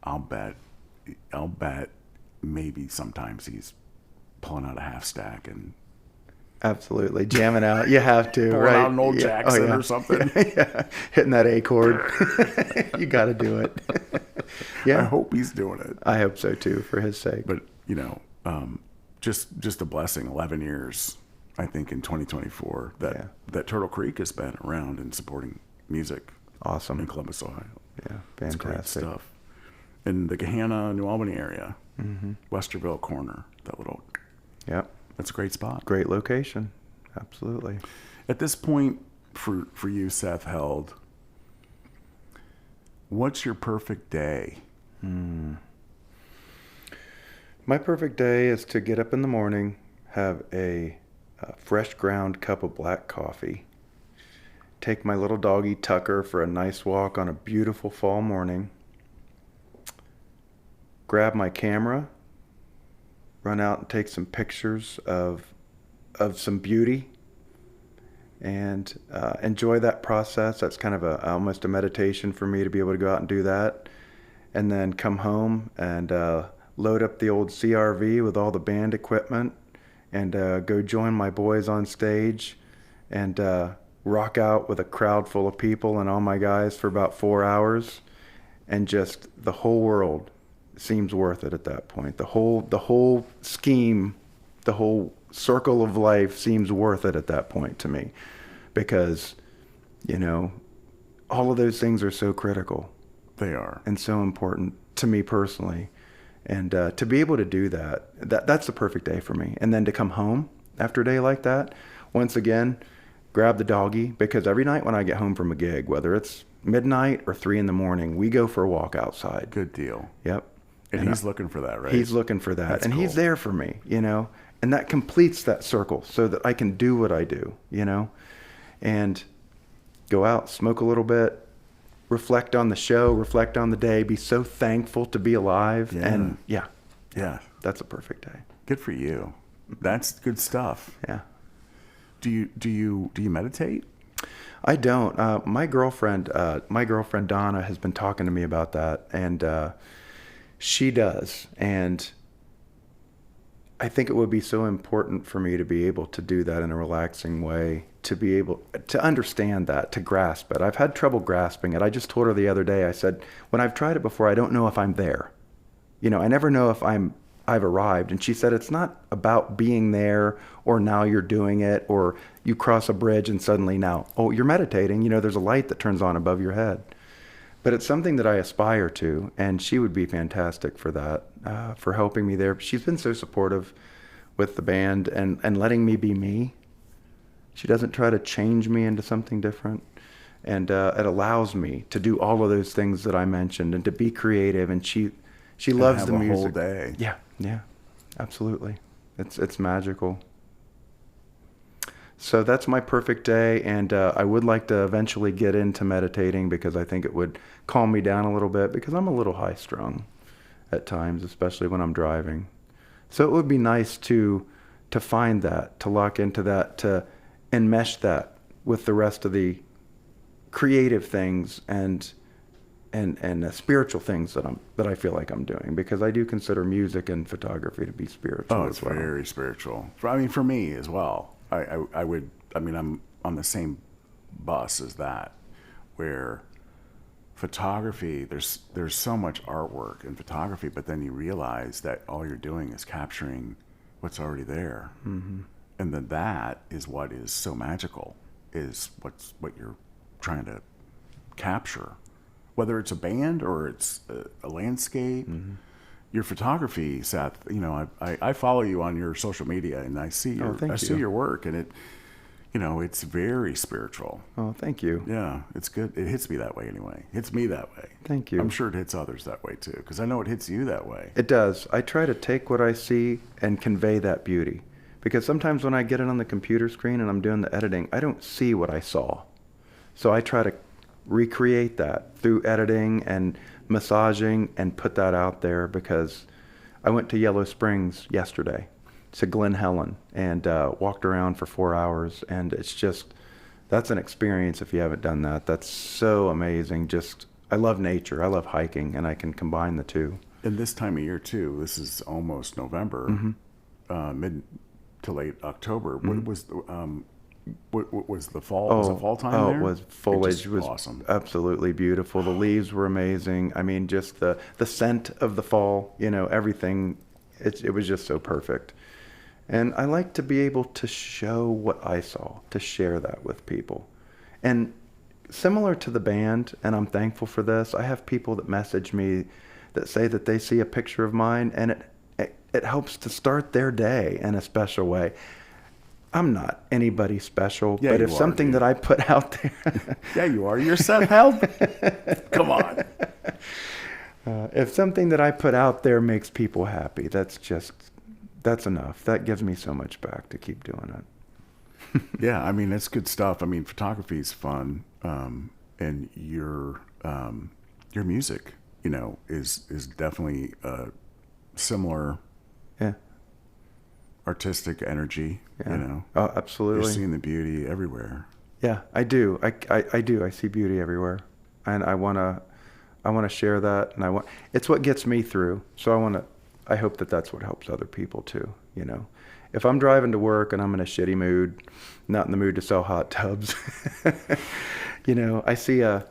I'll bet maybe sometimes he's pulling out a half stack and. Absolutely. Jamming out. You have to, pulling right? out an old Jackson or something. Yeah. Hitting that A chord. You got to do it. Yeah. I hope he's doing it. I hope so too, for his sake. But, just a blessing. 11 years, I think, in 2024 that Turtle Creek has been around and supporting music. Awesome. In Columbus, Ohio. Yeah. Fantastic. It's great stuff. In the Gahanna, New Albany area, mm-hmm. Westerville corner, that little. Yep. That's a great spot. Great location. Absolutely. At this point, for you, Seth Held, what's your perfect day? My perfect day is to get up in the morning, have a fresh ground cup of black coffee, take my little doggy Tucker for a nice walk on a beautiful fall morning, grab my camera, run out and take some pictures of some beauty, and enjoy that process. That's kind of almost a meditation for me to be able to go out and do that, and then come home and load up the old CRV with all the band equipment and go join my boys on stage and rock out with a crowd full of people and all my guys for about 4 hours, and just the whole world seems worth it at that point. The whole scheme, the whole circle of life seems worth it at that point to me, because all of those things are so critical. They are. And so important to me personally. And to be able to do that's the perfect day for me. And then to come home after a day like that, once again, grab the doggy, because every night when I get home from a gig, whether it's midnight or 3 a.m, we go for a walk outside. Good deal. Yep. And he's looking for that, right? He's looking for that. That's and cool. He's there for me, and that completes that circle so that I can do what I do, and go out, smoke a little bit, reflect on the show, reflect on the day, be so thankful to be alive. Yeah. And yeah, that's a perfect day. Good for you. That's good stuff. Yeah. Do you meditate? I don't. My girlfriend Donna has been talking to me about that, and she does. And I think it would be so important for me to be able to do that in a relaxing way, to be able to understand that, to grasp it. I've had trouble grasping it. I just told her the other day, I said, when I've tried it before, I don't know if I'm there. I never know if I've arrived. And she said, it's not about being there, or now you're doing it, or you cross a bridge and suddenly now, oh, you're meditating. There's a light that turns on above your head. But it's something that I aspire to, and she would be fantastic for that, for helping me there. She's been so supportive with the band and letting me be me. She doesn't try to change me into something different. And it allows me to do all of those things that I mentioned and to be creative. And she And loves have the a music. whole day. Yeah, yeah, absolutely. It's magical. So that's my perfect day, and I would like to eventually get into meditating because I think it would calm me down a little bit because I'm a little high strung at times, especially when I'm driving. So it would be nice to find that, to lock into that, to enmesh that with the rest of the creative things and spiritual things that I feel like I'm doing, because I do consider music and photography to be spiritual Oh, it's as well. very spiritual. I mean, for me as well. I would. I mean, I'm on the same bus as that, where photography. There's so much artwork in photography, but then you realize that all you're doing is capturing what's already there, and then that is what is so magical. Is what you're trying to capture, whether it's a band or it's a landscape. Your photography, Seth. You know, I follow you on your social media, and I see Oh, your thank I see you. your work, and it's very spiritual. Oh, thank you. Yeah, it's good. It hits me that way anyway. Hits me that way. Thank you. I'm sure it hits others that way too, because I know it hits you that way. It does. I try to take what I see and convey that beauty. Because sometimes when I get it on the computer screen and I'm doing the editing, I don't see what I saw. So I try to recreate that through editing and massaging and put that out there, because I went to Yellow Springs yesterday to Glen Helen and walked around for 4 hours. And it's just, that's an experience if you haven't done that. That's so amazing. Just, I love nature. I love hiking, and I can combine the two. And this time of year too. This is almost November, mid to late October. What was the fall? Was it fall time oh, there? it was foliage. Just It was awesome. absolutely beautiful. The leaves were amazing. I mean, just the scent of the fall, everything. It was just so perfect. And I like to be able to show what I saw, to share that with people. And similar to the band, and I'm thankful for this, I have people that message me that say that they see a picture of mine, and it helps to start their day in a special way. I'm not anybody special, Yeah, but you if are, something dude. that I put out there, Yeah, you are. You're Seth Held. Come on. if something that I put out there makes people happy, that's enough. That gives me so much back to keep doing it. Yeah, I mean that's good stuff. I mean photography is fun, and your music, is definitely a similar Yeah. artistic energy. Yeah. Oh, You're absolutely. seeing the beauty everywhere. Yeah, I do. I do. I see beauty everywhere, and I wanna share that, and it's what gets me through. So I hope that that's what helps other people too. If I'm driving to work and I'm in a shitty mood, not in the mood to sell hot tubs, I see a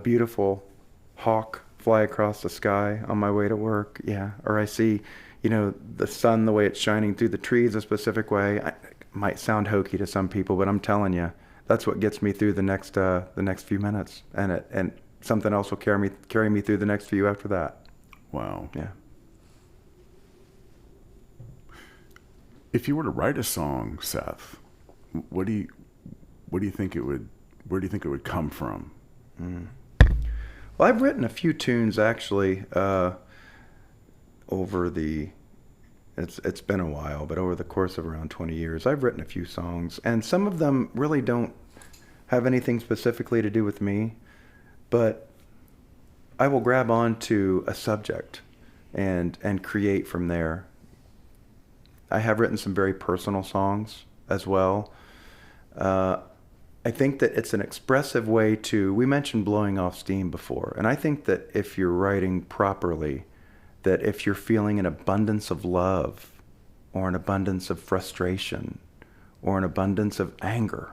beautiful hawk fly across the sky on my way to work. Yeah, or I see, the sun, the way it's shining through the trees a specific way. It might sound hokey to some people, but I'm telling you, that's what gets me through the next few minutes, and something else will carry me through the next few after that. Wow. Yeah. If you were to write a song, Seth, what do you think it would? Where do you think it would come from? Well, I've written a few tunes actually over the. It's been a while, but over the course of around 20 years, I've written a few songs, and some of them really don't have anything specifically to do with me, but I will grab onto a subject and create from there. I have written some very personal songs as well. I think that it's an expressive way we mentioned blowing off steam before, and I think that if you're writing properly, that if you're feeling an abundance of love or an abundance of frustration or an abundance of anger,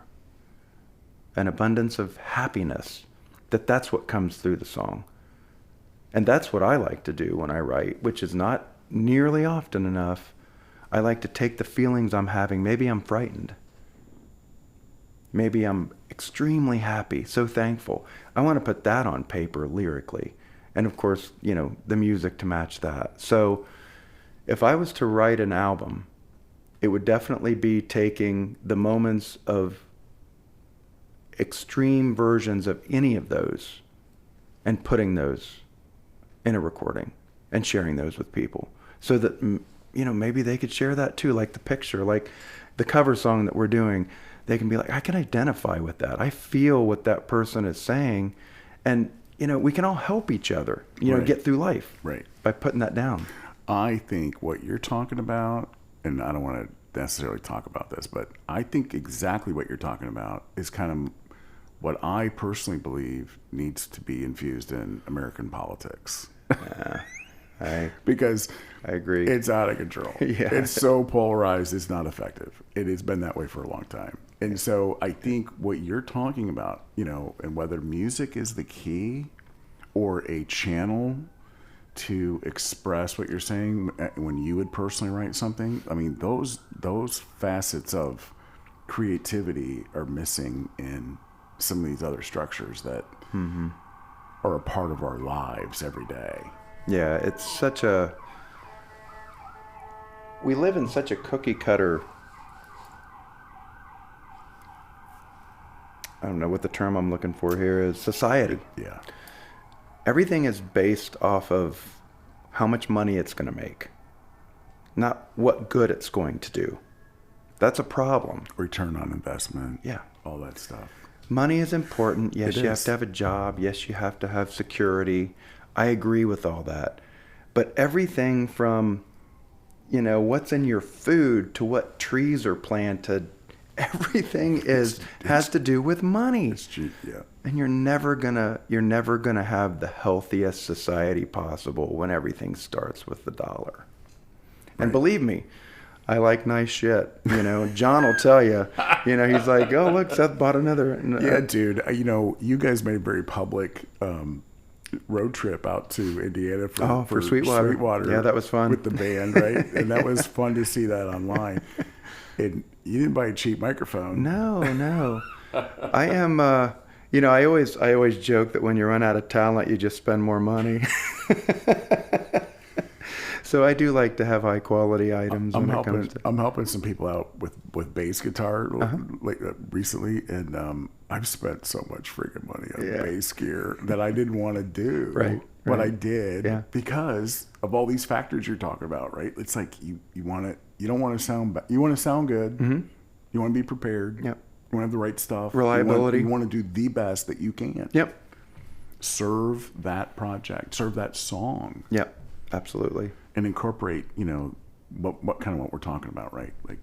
an abundance of happiness, that's what comes through the song. And that's what I like to do when I write, which is not nearly often enough. I like to take the feelings I'm having. Maybe I'm frightened. Maybe I'm extremely happy, so thankful. I want to put that on paper lyrically. And of course, the music to match that. So if I was to write an album, it would definitely be taking the moments of extreme versions of any of those and putting those in a recording and sharing those with people so that, maybe they could share that too, like the picture, like the cover song that we're doing. They can be like, I can identify with that. I feel what that person is saying. And, we can all help each other, Right. get through life Right. by putting that down. I think what you're talking about, and I don't want to necessarily talk about this, but I think exactly what you're talking about is kind of what I personally believe needs to be infused in American politics. I Because agree. it's out of control. Yeah. It's so polarized, it's not effective. It has been that way for a long time. And so I think what you're talking about, and whether music is the key or a channel to express what you're saying when you would personally write something, I mean, those facets of creativity are missing in some of these other structures that are a part of our lives every day. Yeah, it's we live in such a cookie cutter, I don't know what the term I'm looking for here is, society. Yeah. Everything is based off of how much money it's going to make, not what good it's going to do. That's a problem. Return on investment. Yeah. All that stuff. Money is important. Yes, It you is. have to have a job. Yes, you have to have security. I agree with all that. But everything from, what's in your food to what trees are planted, everything has to do with money. It's cheap, yeah. And you're never gonna have the healthiest society possible when everything starts with the dollar. And Right. believe me, I like nice shit. John will tell you. He's like, "Oh, look, Seth bought another." Yeah, dude. You guys made a very public road trip out to Indiana for Sweetwater. Yeah, that was fun. with the band, right? And that was fun to see that online. And you didn't buy a cheap microphone. No. I am. I always joke that when you run out of talent, you just spend more money. So I do like to have high quality items. I'm helping some people out with bass guitar recently, and I've spent so much freaking money on bass gear that I didn't want to do, Right. but I did, because of all these factors you're talking about, right? It's like you don't want to sound bad. You want to sound good. Mm-hmm. You want to be prepared. Yep. You want to have the right stuff. Reliability. You want to do the best that you can. Yep. Serve that project. Serve that song. Yep. Absolutely. And incorporate, what we're talking about, right? Like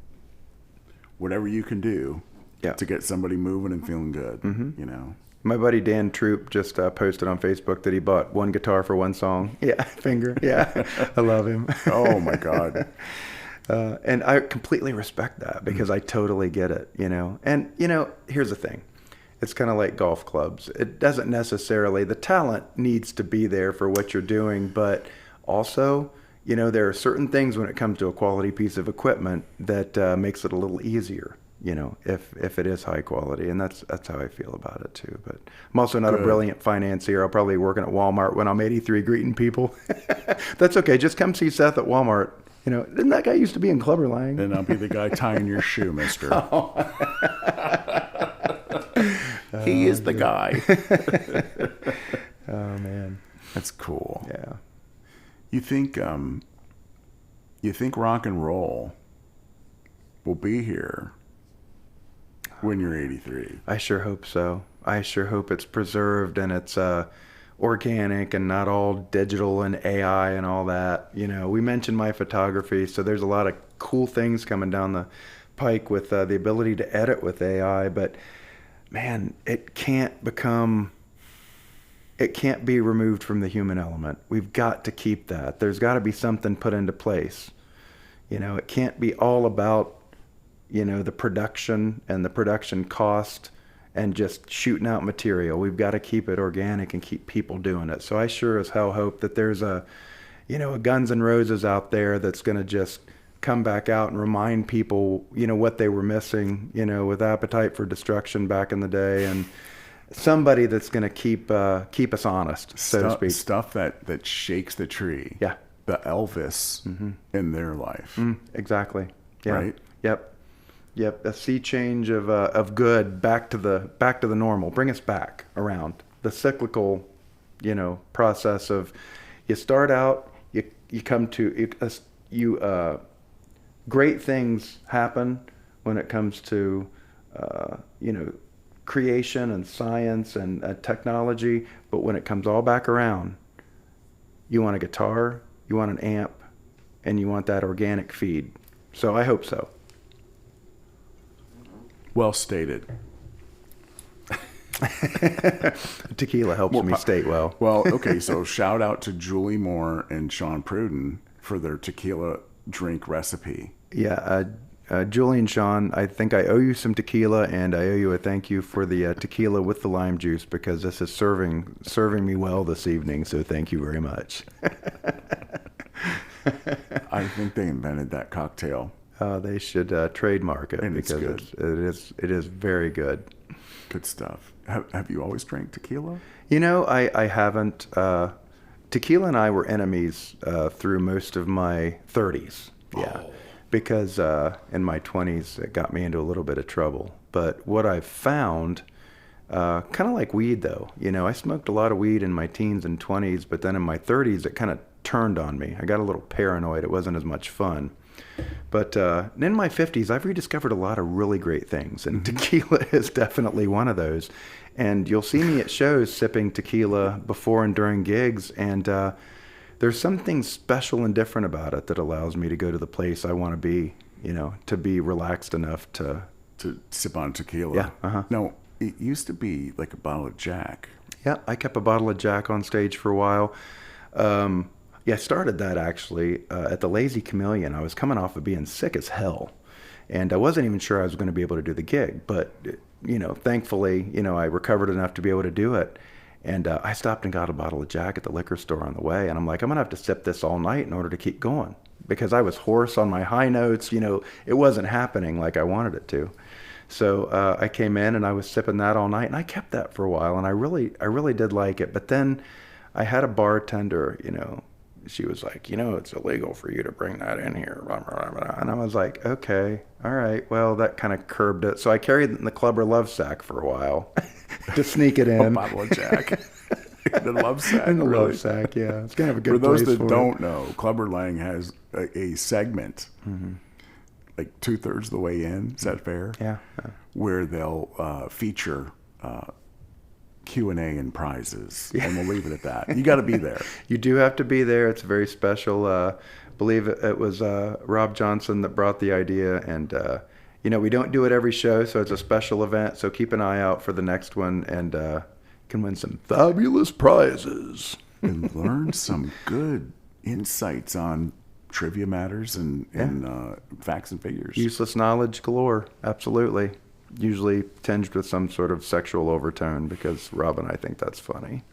whatever you can do to get somebody moving and feeling good, My buddy Dan Troop just posted on Facebook that he bought one guitar for one song. Yeah, Finger. Yeah, I love him. Oh my God. And I completely respect that because I totally get it, And, here's the thing. It's kind of like golf clubs. It doesn't necessarily, the talent needs to be there for what you're doing, but also, there are certain things when it comes to a quality piece of equipment that makes it a little easier, if it is high quality. And that's how I feel about it too. But I'm also not a brilliant financier. I'll probably be working at Walmart when I'm 83 greeting people. That's okay. Just come see Seth at Walmart. Didn't that guy used to be in Clubber Lang? And I'll be the guy tying your shoe, mister. He is the guy. Oh, man. That's cool. Yeah. You think rock and roll will be here when you're 83? I sure hope so. I sure hope it's preserved and it's organic and not all digital and AI and all that. We mentioned my photography, so there's a lot of cool things coming down the pike with the ability to edit with AI, but man, it can't be removed from the human element. We've got to keep that. There's got to be something put into place. It can't be all about, the production and the production cost and just shooting out material. We've got to keep it organic and keep people doing it. So I sure as hell hope that there's a Guns N' Roses out there that's going to just come back out and remind people, what they were missing, with Appetite for Destruction back in the day, and somebody that's going to keep us honest, so to speak. Stuff that shakes the tree. Yeah. The Elvis in their life. Exactly. Yeah. Right? Yep. Yep, a sea change of good back to the normal. Bring us back around the cyclical, process of you start out, you come to great things happen when it comes to creation and science and technology, but when it comes all back around, you want a guitar, you want an amp, and you want that organic feed. So I hope so. Well stated. Tequila helps me state well. Well, okay, so shout out to Julie Moore and Sean Pruden for their tequila drink recipe. Yeah, Julie and Sean, I think I owe you some tequila, and I owe you a thank you for the tequila with the lime juice, because this is serving me well this evening, so thank you very much. I think they invented that cocktail. They should trademark it, And because it is very good. Good stuff. Have you always drank tequila? I haven't. Tequila and I were enemies through most of my 30s. Yeah. Oh. Because in my 20s, it got me into a little bit of trouble. But what I've found, kind of like weed, though, I smoked a lot of weed in my teens and 20s, but then in my 30s, it kind of turned on me. I got a little paranoid. It wasn't as much fun. But in my 50s, I've rediscovered a lot of really great things, and tequila is definitely one of those. And you'll see me at shows sipping tequila before and during gigs, and there's something special and different about it that allows me to go to the place I want to be, to be relaxed enough to sip on tequila. Yeah. Uh-huh. No, it used to be like a bottle of Jack. Yeah, I kept a bottle of Jack on stage for a while. Yeah, I started that actually at the Lazy Chameleon. I was coming off of being sick as hell, and I wasn't even sure I was going to be able to do the gig. But, thankfully, I recovered enough to be able to do it. And I stopped and got a bottle of Jack at the liquor store on the way. And I'm like, I'm going to have to sip this all night in order to keep going, because I was hoarse on my high notes. It wasn't happening like I wanted it to. So I came in and I was sipping that all night, and I kept that for a while. And I really did like it. But then I had a bartender, she was like, it's illegal for you to bring that in here. And I was like, okay, all right. Well, that kind of curbed it. So I carried it in the Clubber Love Sack for a while to sneak it in. A bottle of Jack. The Love Sack. In the really. Love Sack, yeah. It's kind of a good For those place that don't know, Clubber Lang has a segment, like 2/3 of the way in. Is that fair? Yeah. Where they'll feature Q&A and prizes, and we'll leave it at that. You got to be there. You do have to be there. It's very special. Believe it was Rob Johnson that brought the idea, and we don't do it every show, so it's a special event. So keep an eye out for the next one, and can win some fabulous prizes and learn some good insights on trivia matters and facts and figures. Useless knowledge galore. Absolutely. Usually tinged with some sort of sexual overtone, because Rob and I think that's funny.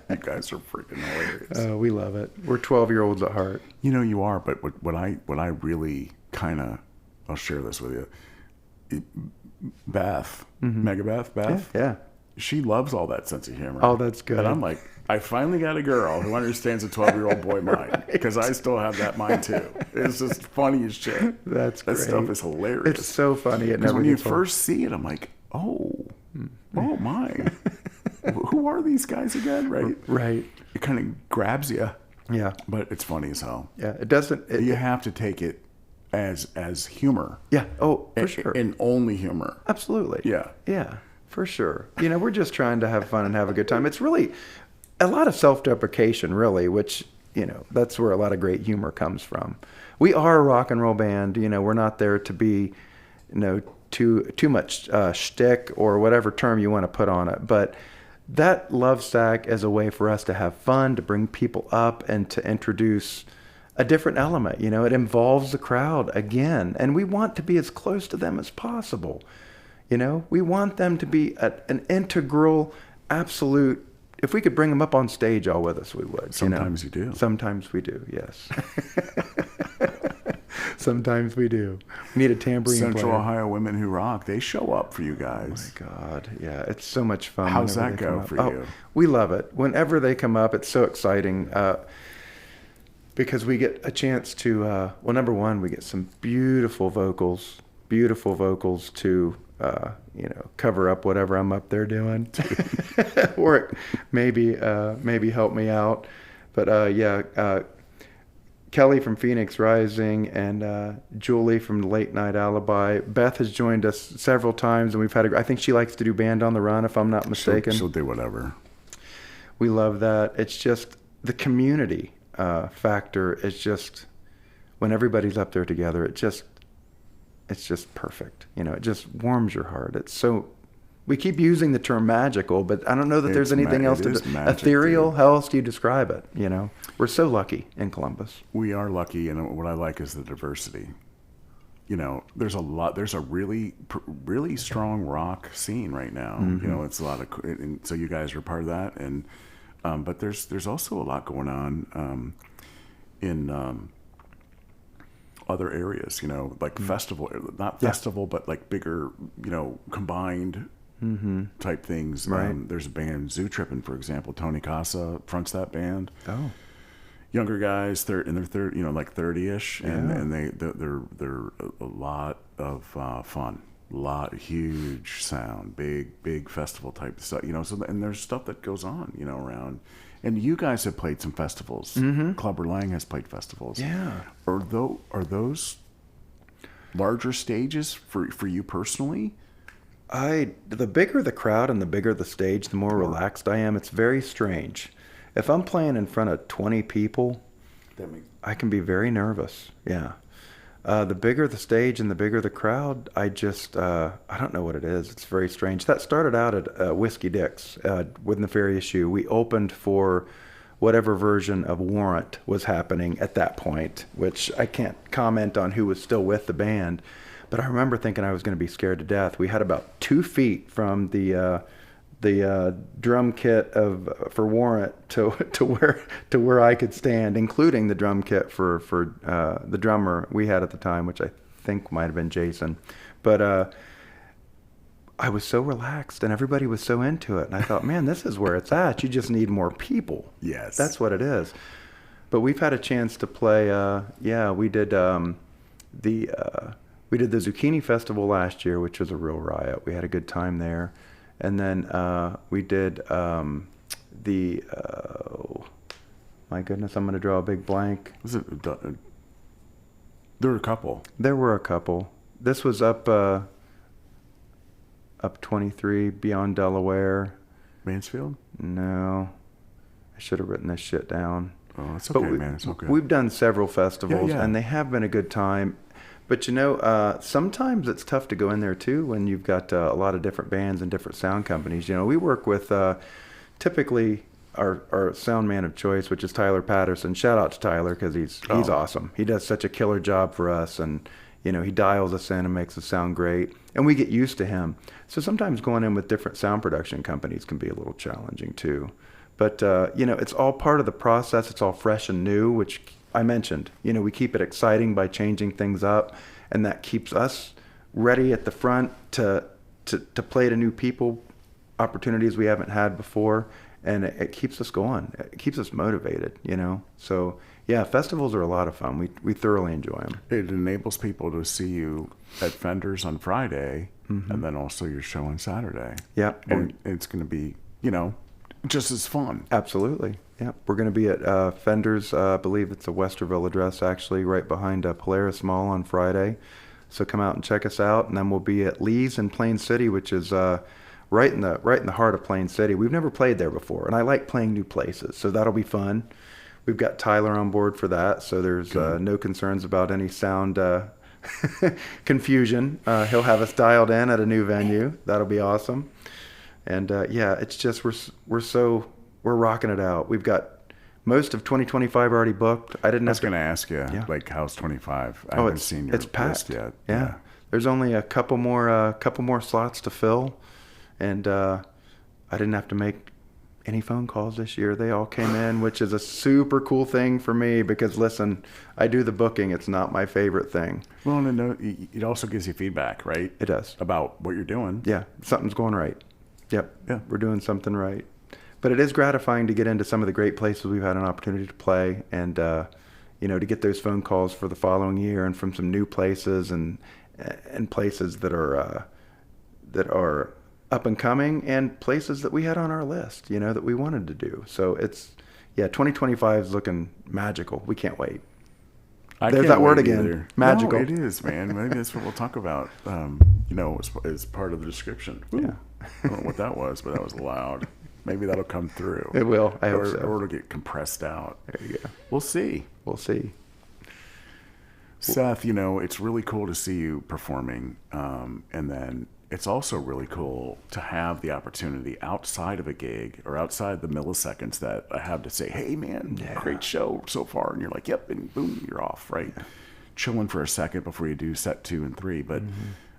You guys are freaking hilarious. We love it. We're 12-year-olds at heart. You are, but what I really kind of, I'll share this with you. Beth, Beth, Yeah. She loves all that sense of humor. Oh, that's good. And I'm like, I finally got a girl who understands a 12-year-old boy mind, because I still have that mind too. It's just funny as shit. That's that great. stuff is hilarious. It's so funny. It Because never when you gets old. first see it, I'm like, oh my, who are these guys again? Right. Right. It kind of grabs you. Yeah. But it's funny as hell. Yeah. It doesn't. You have to take it as humor. Yeah. Oh, for sure. And only humor. Absolutely. Yeah. Yeah. For sure. We're just trying to have fun and have a good time. It's really a lot of self-deprecation, really, which, that's where a lot of great humor comes from. We are a rock and roll band. We're not there to be, too much shtick or whatever term you want to put on it. But that Love Sack is a way for us to have fun, to bring people up, and to introduce a different element. It involves the crowd again, and we want to be as close to them as possible. We want them to be an integral, absolute. If we could bring them up on stage all with us, we would. Sometimes you do. Sometimes we do, yes. Sometimes we do. We need a tambourine Central player. Ohio Women Who Rock, they show up for you guys. Oh my God, yeah, it's so much fun. How's whenever that they come go up. for you? We love it. Whenever they come up, it's so exciting. because we get a chance to, well, number one, we get some beautiful vocals to, cover up whatever I'm up there doing, or maybe help me out. But Kelly from Phoenix Rising and Julie from Late Night Alibi. Beth has joined us several times, and we've had. I think she likes to do Band on the Run, if I'm not mistaken. She'll do whatever. We love that. It's just the community factor is just when everybody's up there together. It's just perfect. It just warms your heart. It's so. We keep using the term magical, but I don't know that there's anything else to ethereal. Dude. How else do you describe it? We're so lucky in Columbus. We are lucky, and what I like is the diversity. There's a really, really strong rock scene right now. Mm-hmm. It's a lot of, and so you guys are part of that, and but there's also a lot going on in other areas. Like festival, not festival, but like bigger, combined. Mm-hmm. type things. Right. There's a band, Zoo Trippin', for example. Tony Casa fronts that band. Oh, younger guys, they're in their 30-ish, and they're a lot of fun. Huge sound, big festival type stuff. So and there's stuff that goes on, around. And you guys have played some festivals. Mm-hmm. Clubber Lang has played festivals. Yeah. Are those larger stages for you personally? The bigger the crowd and the bigger the stage, the more relaxed I am. It's very strange. If I'm playing in front of 20 people, I can be very nervous. Yeah. The bigger the stage and the bigger the crowd, I don't know what it is. It's very strange. That started out at Whiskey Dick's with Nefarious You. We opened for whatever version of Warrant was happening at that point, which I can't comment on who was still with the band. But I remember thinking I was going to be scared to death. We had about 2 feet from the drum kit for Warrant to where I could stand, including the drum kit for the drummer we had at the time, which I think might have been Jason. But I was so relaxed, and everybody was so into it, and I thought, man, this is where it's at. You just need more people. Yes, that's what it is. But we've had a chance to play. We did the Zucchini Festival last year, which was a real riot. We had a good time there. And then we did my goodness, I'm going to draw a big blank. There were a couple. There were a couple. This was up 23, beyond Delaware. Mansfield? No. I should have written this shit down. Oh, it's okay, man. It's okay. We've done several festivals, and they have been a good time. But sometimes it's tough to go in there too when you've got a lot of different bands and different sound companies. We work with typically our sound man of choice, which is Tyler Patterson. Shout out to Tyler because he's awesome. He does such a killer job for us, and he dials us in and makes us sound great, and we get used to him. So sometimes going in with different sound production companies can be a little challenging too. But it's all part of the process. It's all fresh and new, which I mentioned. We keep it exciting by changing things up, and that keeps us ready at the front to play to new people, opportunities we haven't had before, and it keeps us going. It keeps us motivated, So yeah, festivals are a lot of fun. We thoroughly enjoy them. It enables people to see you at Fenders on Friday, mm-hmm. and then also your show on Saturday. Yeah, and it's going to be just as fun. Absolutely. Yeah, we're going to be at Fender's, I believe it's a Westerville address, actually, right behind Polaris Mall on Friday. So come out and check us out. And then we'll be at Lee's in Plain City, which is right in the heart of Plain City. We've never played there before, and I like playing new places, so that'll be fun. We've got Tyler on board for that, so there's no concerns about any sound confusion. He'll have us dialed in at a new venue. That'll be awesome. And it's just we're rocking it out. We've got most of 2025 already booked. I was going to ask you, how's 25? I haven't seen your list yet. Yeah. There's only a couple more slots to fill, and I didn't have to make any phone calls this year. They all came in, which is a super cool thing for me because, listen, I do the booking. It's not my favorite thing. Well, and it also gives you feedback, right? It does. About what you're doing. Yeah, something's going right. Yep. Yeah. We're doing something right. But it is gratifying to get into some of the great places we've had an opportunity to play. And, to get those phone calls for the following year, and from some new places and places that are up and coming, and places that we had on our list, that we wanted to do. So 2025 is looking magical. We can't wait. There's that word again. Either. Magical. No, it is, man. Maybe that's what we'll talk about. As part of the description. Ooh. Yeah. I don't know what that was, but that was loud. Maybe that'll come through. It will. I hope so. Or it'll get compressed out. There you go. We'll see. Seth, it's really cool to see you performing, and then it's also really cool to have the opportunity outside of a gig or outside the milliseconds that I have to say, hey, man, great show so far. And you're like, yep, and boom, you're off, right? Yeah. Chilling for a second before you do set 2 and 3. But,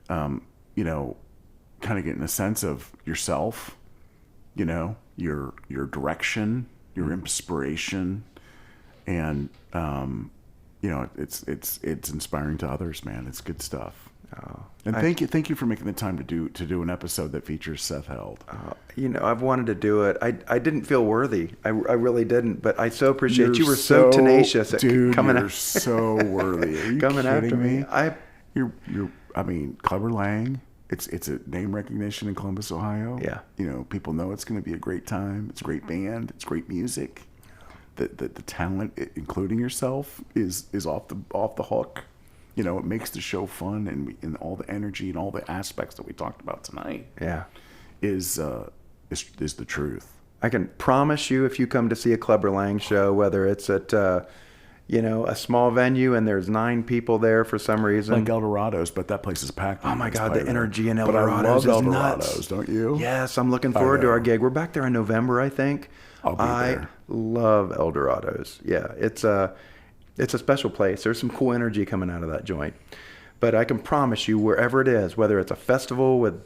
kind of getting a sense of yourself, your direction, your inspiration, and, it's inspiring to others, man. It's good stuff. Oh, and thank you for making the time to do an episode that features Seth Held. I've wanted to do it. I didn't feel worthy. I really didn't. But I so appreciate you were so tenacious at coming. You're so worthy. Are you coming kidding after me? Clubber Lang. It's a name recognition in Columbus, Ohio. Yeah. People know it's going to be a great time. It's a great band. It's great music. The talent, including yourself, is off the hook. It makes the show fun, and all the energy and all the aspects that we talked about tonight. Yeah, is the truth. I can promise you, if you come to see a Clubber Lang show, whether it's at a small venue and there's 9 people there for some reason, like Eldorado's, but that place is packed. Oh my God, the energy in Eldorado's is nuts. Eldorado's, don't you? Yes, I'm looking forward to our gig. We're back there in November, I think. I'll be there. I love Eldorado's. Yeah, it's a special place. There's some cool energy coming out of that joint. But I can promise you, wherever it is, whether it's a festival with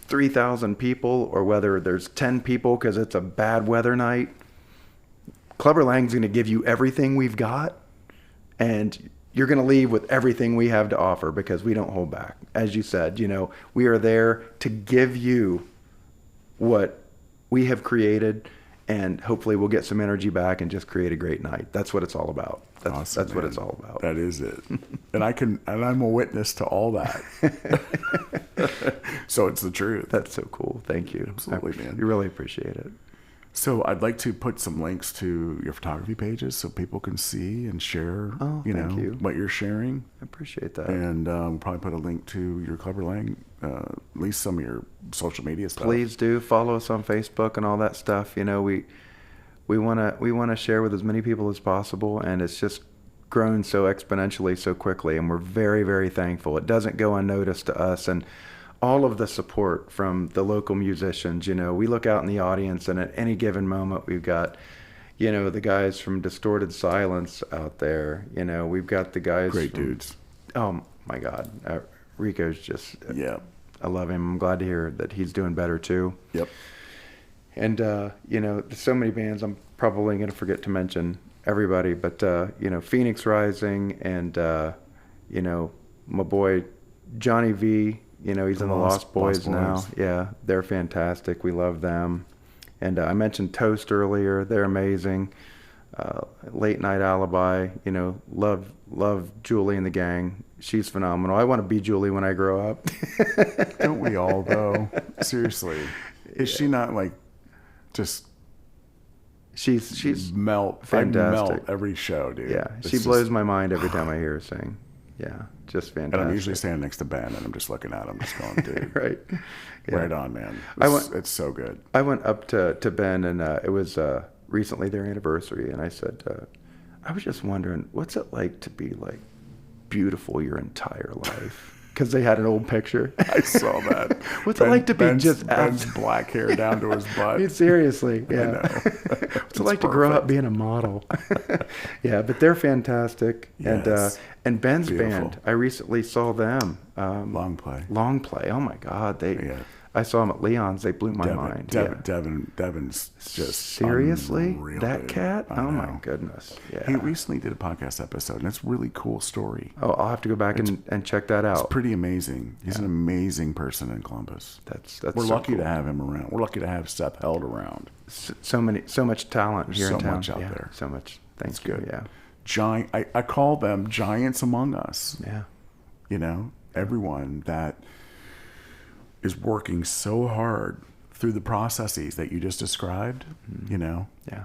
3,000 people, or whether there's 10 people because it's a bad weather night, Clubber Lang's going to give you everything we've got, and you're going to leave with everything we have to offer, because we don't hold back. As you said, we are there to give you what we have created, and hopefully we'll get some energy back and just create a great night. That's what it's all about. That's what it's all about. That is it. And I'm a witness to all that. So it's the truth. That's so cool. Thank you. Absolutely, man. You really appreciate it. So I'd like to put some links to your photography pages so people can see and share, thank you. What you're sharing. I appreciate that. And we'll probably put a link to your Clubber Lang, at least some of your social media stuff. Please do follow us on Facebook and all that stuff. We want to share with as many people as possible, and it's just grown so exponentially so quickly, and we're very, very thankful. It doesn't go unnoticed to us, and all of the support from the local musicians. We look out in the audience, and at any given moment we've got the guys from Distorted Silence out there. We've got the guys great dudes. Oh my God, Rico's just yeah, I love him. I'm glad to hear that he's doing better too. Yep. And there's so many bands I'm probably going to forget to mention everybody, but Phoenix Rising, and my boy Johnny V. He's in the Lost Boys now. Yeah, they're fantastic. We love them. And I mentioned Toast earlier. They're amazing. Late Night Alibi. Love Julie and the gang. She's phenomenal. I want to be Julie when I grow up. Don't we all, though? Seriously. Is she not like just... She's fantastic. I melt every show, dude. Yeah, she blows my mind every time I hear her sing. Yeah, just fantastic. And I'm usually standing next to Ben, and I'm just looking at him, just going, dude. Right. Yeah. Right on, man. It's so good. I went up to Ben, and it was recently their anniversary, and I said, I was just wondering, what's it like to be beautiful your entire life? Because they had an old picture. I saw that. What's it like to be Ben's black hair down to his butt? I mean, seriously, yeah. I know. What's it like to grow up being a model? Yeah, but they're fantastic. Yes. And Ben's Beautiful. band, I recently saw them. Long Play. Long Play. Oh my God, I saw them at Leon's. They blew my mind. Devin's just seriously unreal, that dude. cat. I Oh know. my goodness. Yeah. He recently did a podcast episode, and it's a really cool story. Oh, I'll have to go back and check that out. It's pretty amazing. He's an amazing person in Columbus. That's We're so lucky cool. to have him around. We're lucky to have Seth Held around. So much talent here So in town. much out there. So much. Thanks. It's good. Yeah. giant. I call them giants among us. Yeah. You know, everyone that is working so hard through the processes that you just described. You know. Yeah.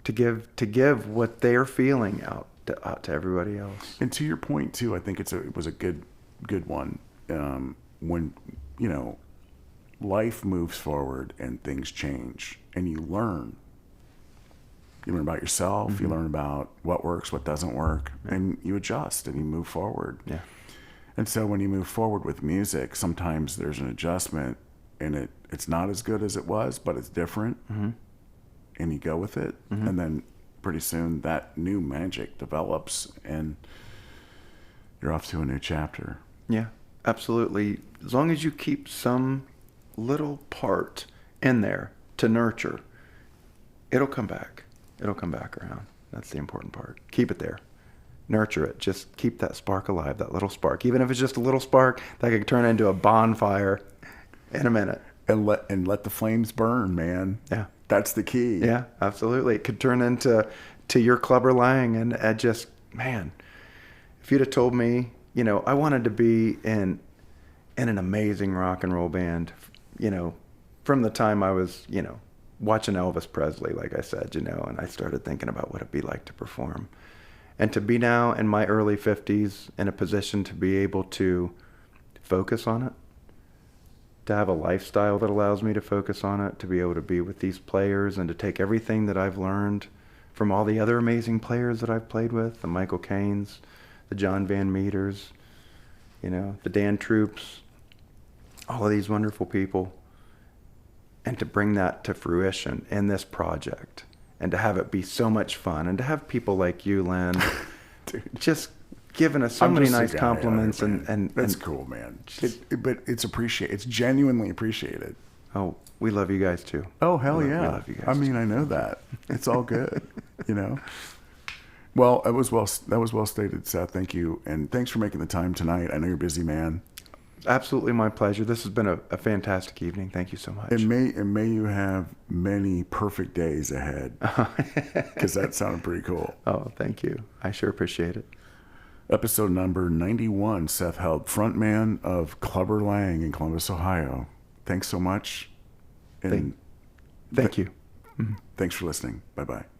To give what they're feeling out to everybody else. And to your point too, I think it was a good one. When you know, life moves forward and things change, and you learn. You learn about yourself. You learn about what works, what doesn't work, and you adjust and you move forward. Yeah. And so when you move forward with music, sometimes there's an adjustment, and it's not as good as it was, but it's different. And you go with it, and then pretty soon that new magic develops, and you're off to a new chapter. Yeah, absolutely. As long as you keep some little part in there to nurture, it'll come back. It'll come back around. That's the important part. Keep it there. Nurture it. Just keep that spark alive, that little spark. Even if it's just a little spark, that could turn into a bonfire in a minute. And let the flames burn, man. Yeah. That's the key. Yeah, absolutely. It could turn into your Clubber Lang, and just, man, if you'd have told me, you know, I wanted to be in an amazing rock and roll band, you know, from the time I was, you know, watching Elvis Presley, like I said, you know, and I started thinking about what it'd be like to perform. And to be now in my early 50s in a position to be able to focus on it, to have a lifestyle that allows me to focus on it, to be able to be with these players and to take everything that I've learned from all the other amazing players that I've played with, the Michael Caines, the John Van Meters, you know, the Dan Troops, all of these wonderful people, and to bring that to fruition in this project and to have it be so much fun and to have people like you, Len, just giving us so many nice compliments and that's cool, man. But it's genuinely appreciated. Oh, we love you guys too. Oh, hell yeah. We love you guys. I mean, I know that. It's all good, you know. Well, that was well stated, Seth. Thank you, and thanks for making the time tonight. I know you're a busy man. Absolutely my pleasure. This has been a fantastic evening. Thank you so much. And may you have many perfect days ahead, because that sounded pretty cool. Oh, thank you. I sure appreciate it. Episode number 91, Seth Held, frontman of Clubber Lang in Columbus, Ohio. Thanks so much. And thank you. Thanks for listening. Bye-bye.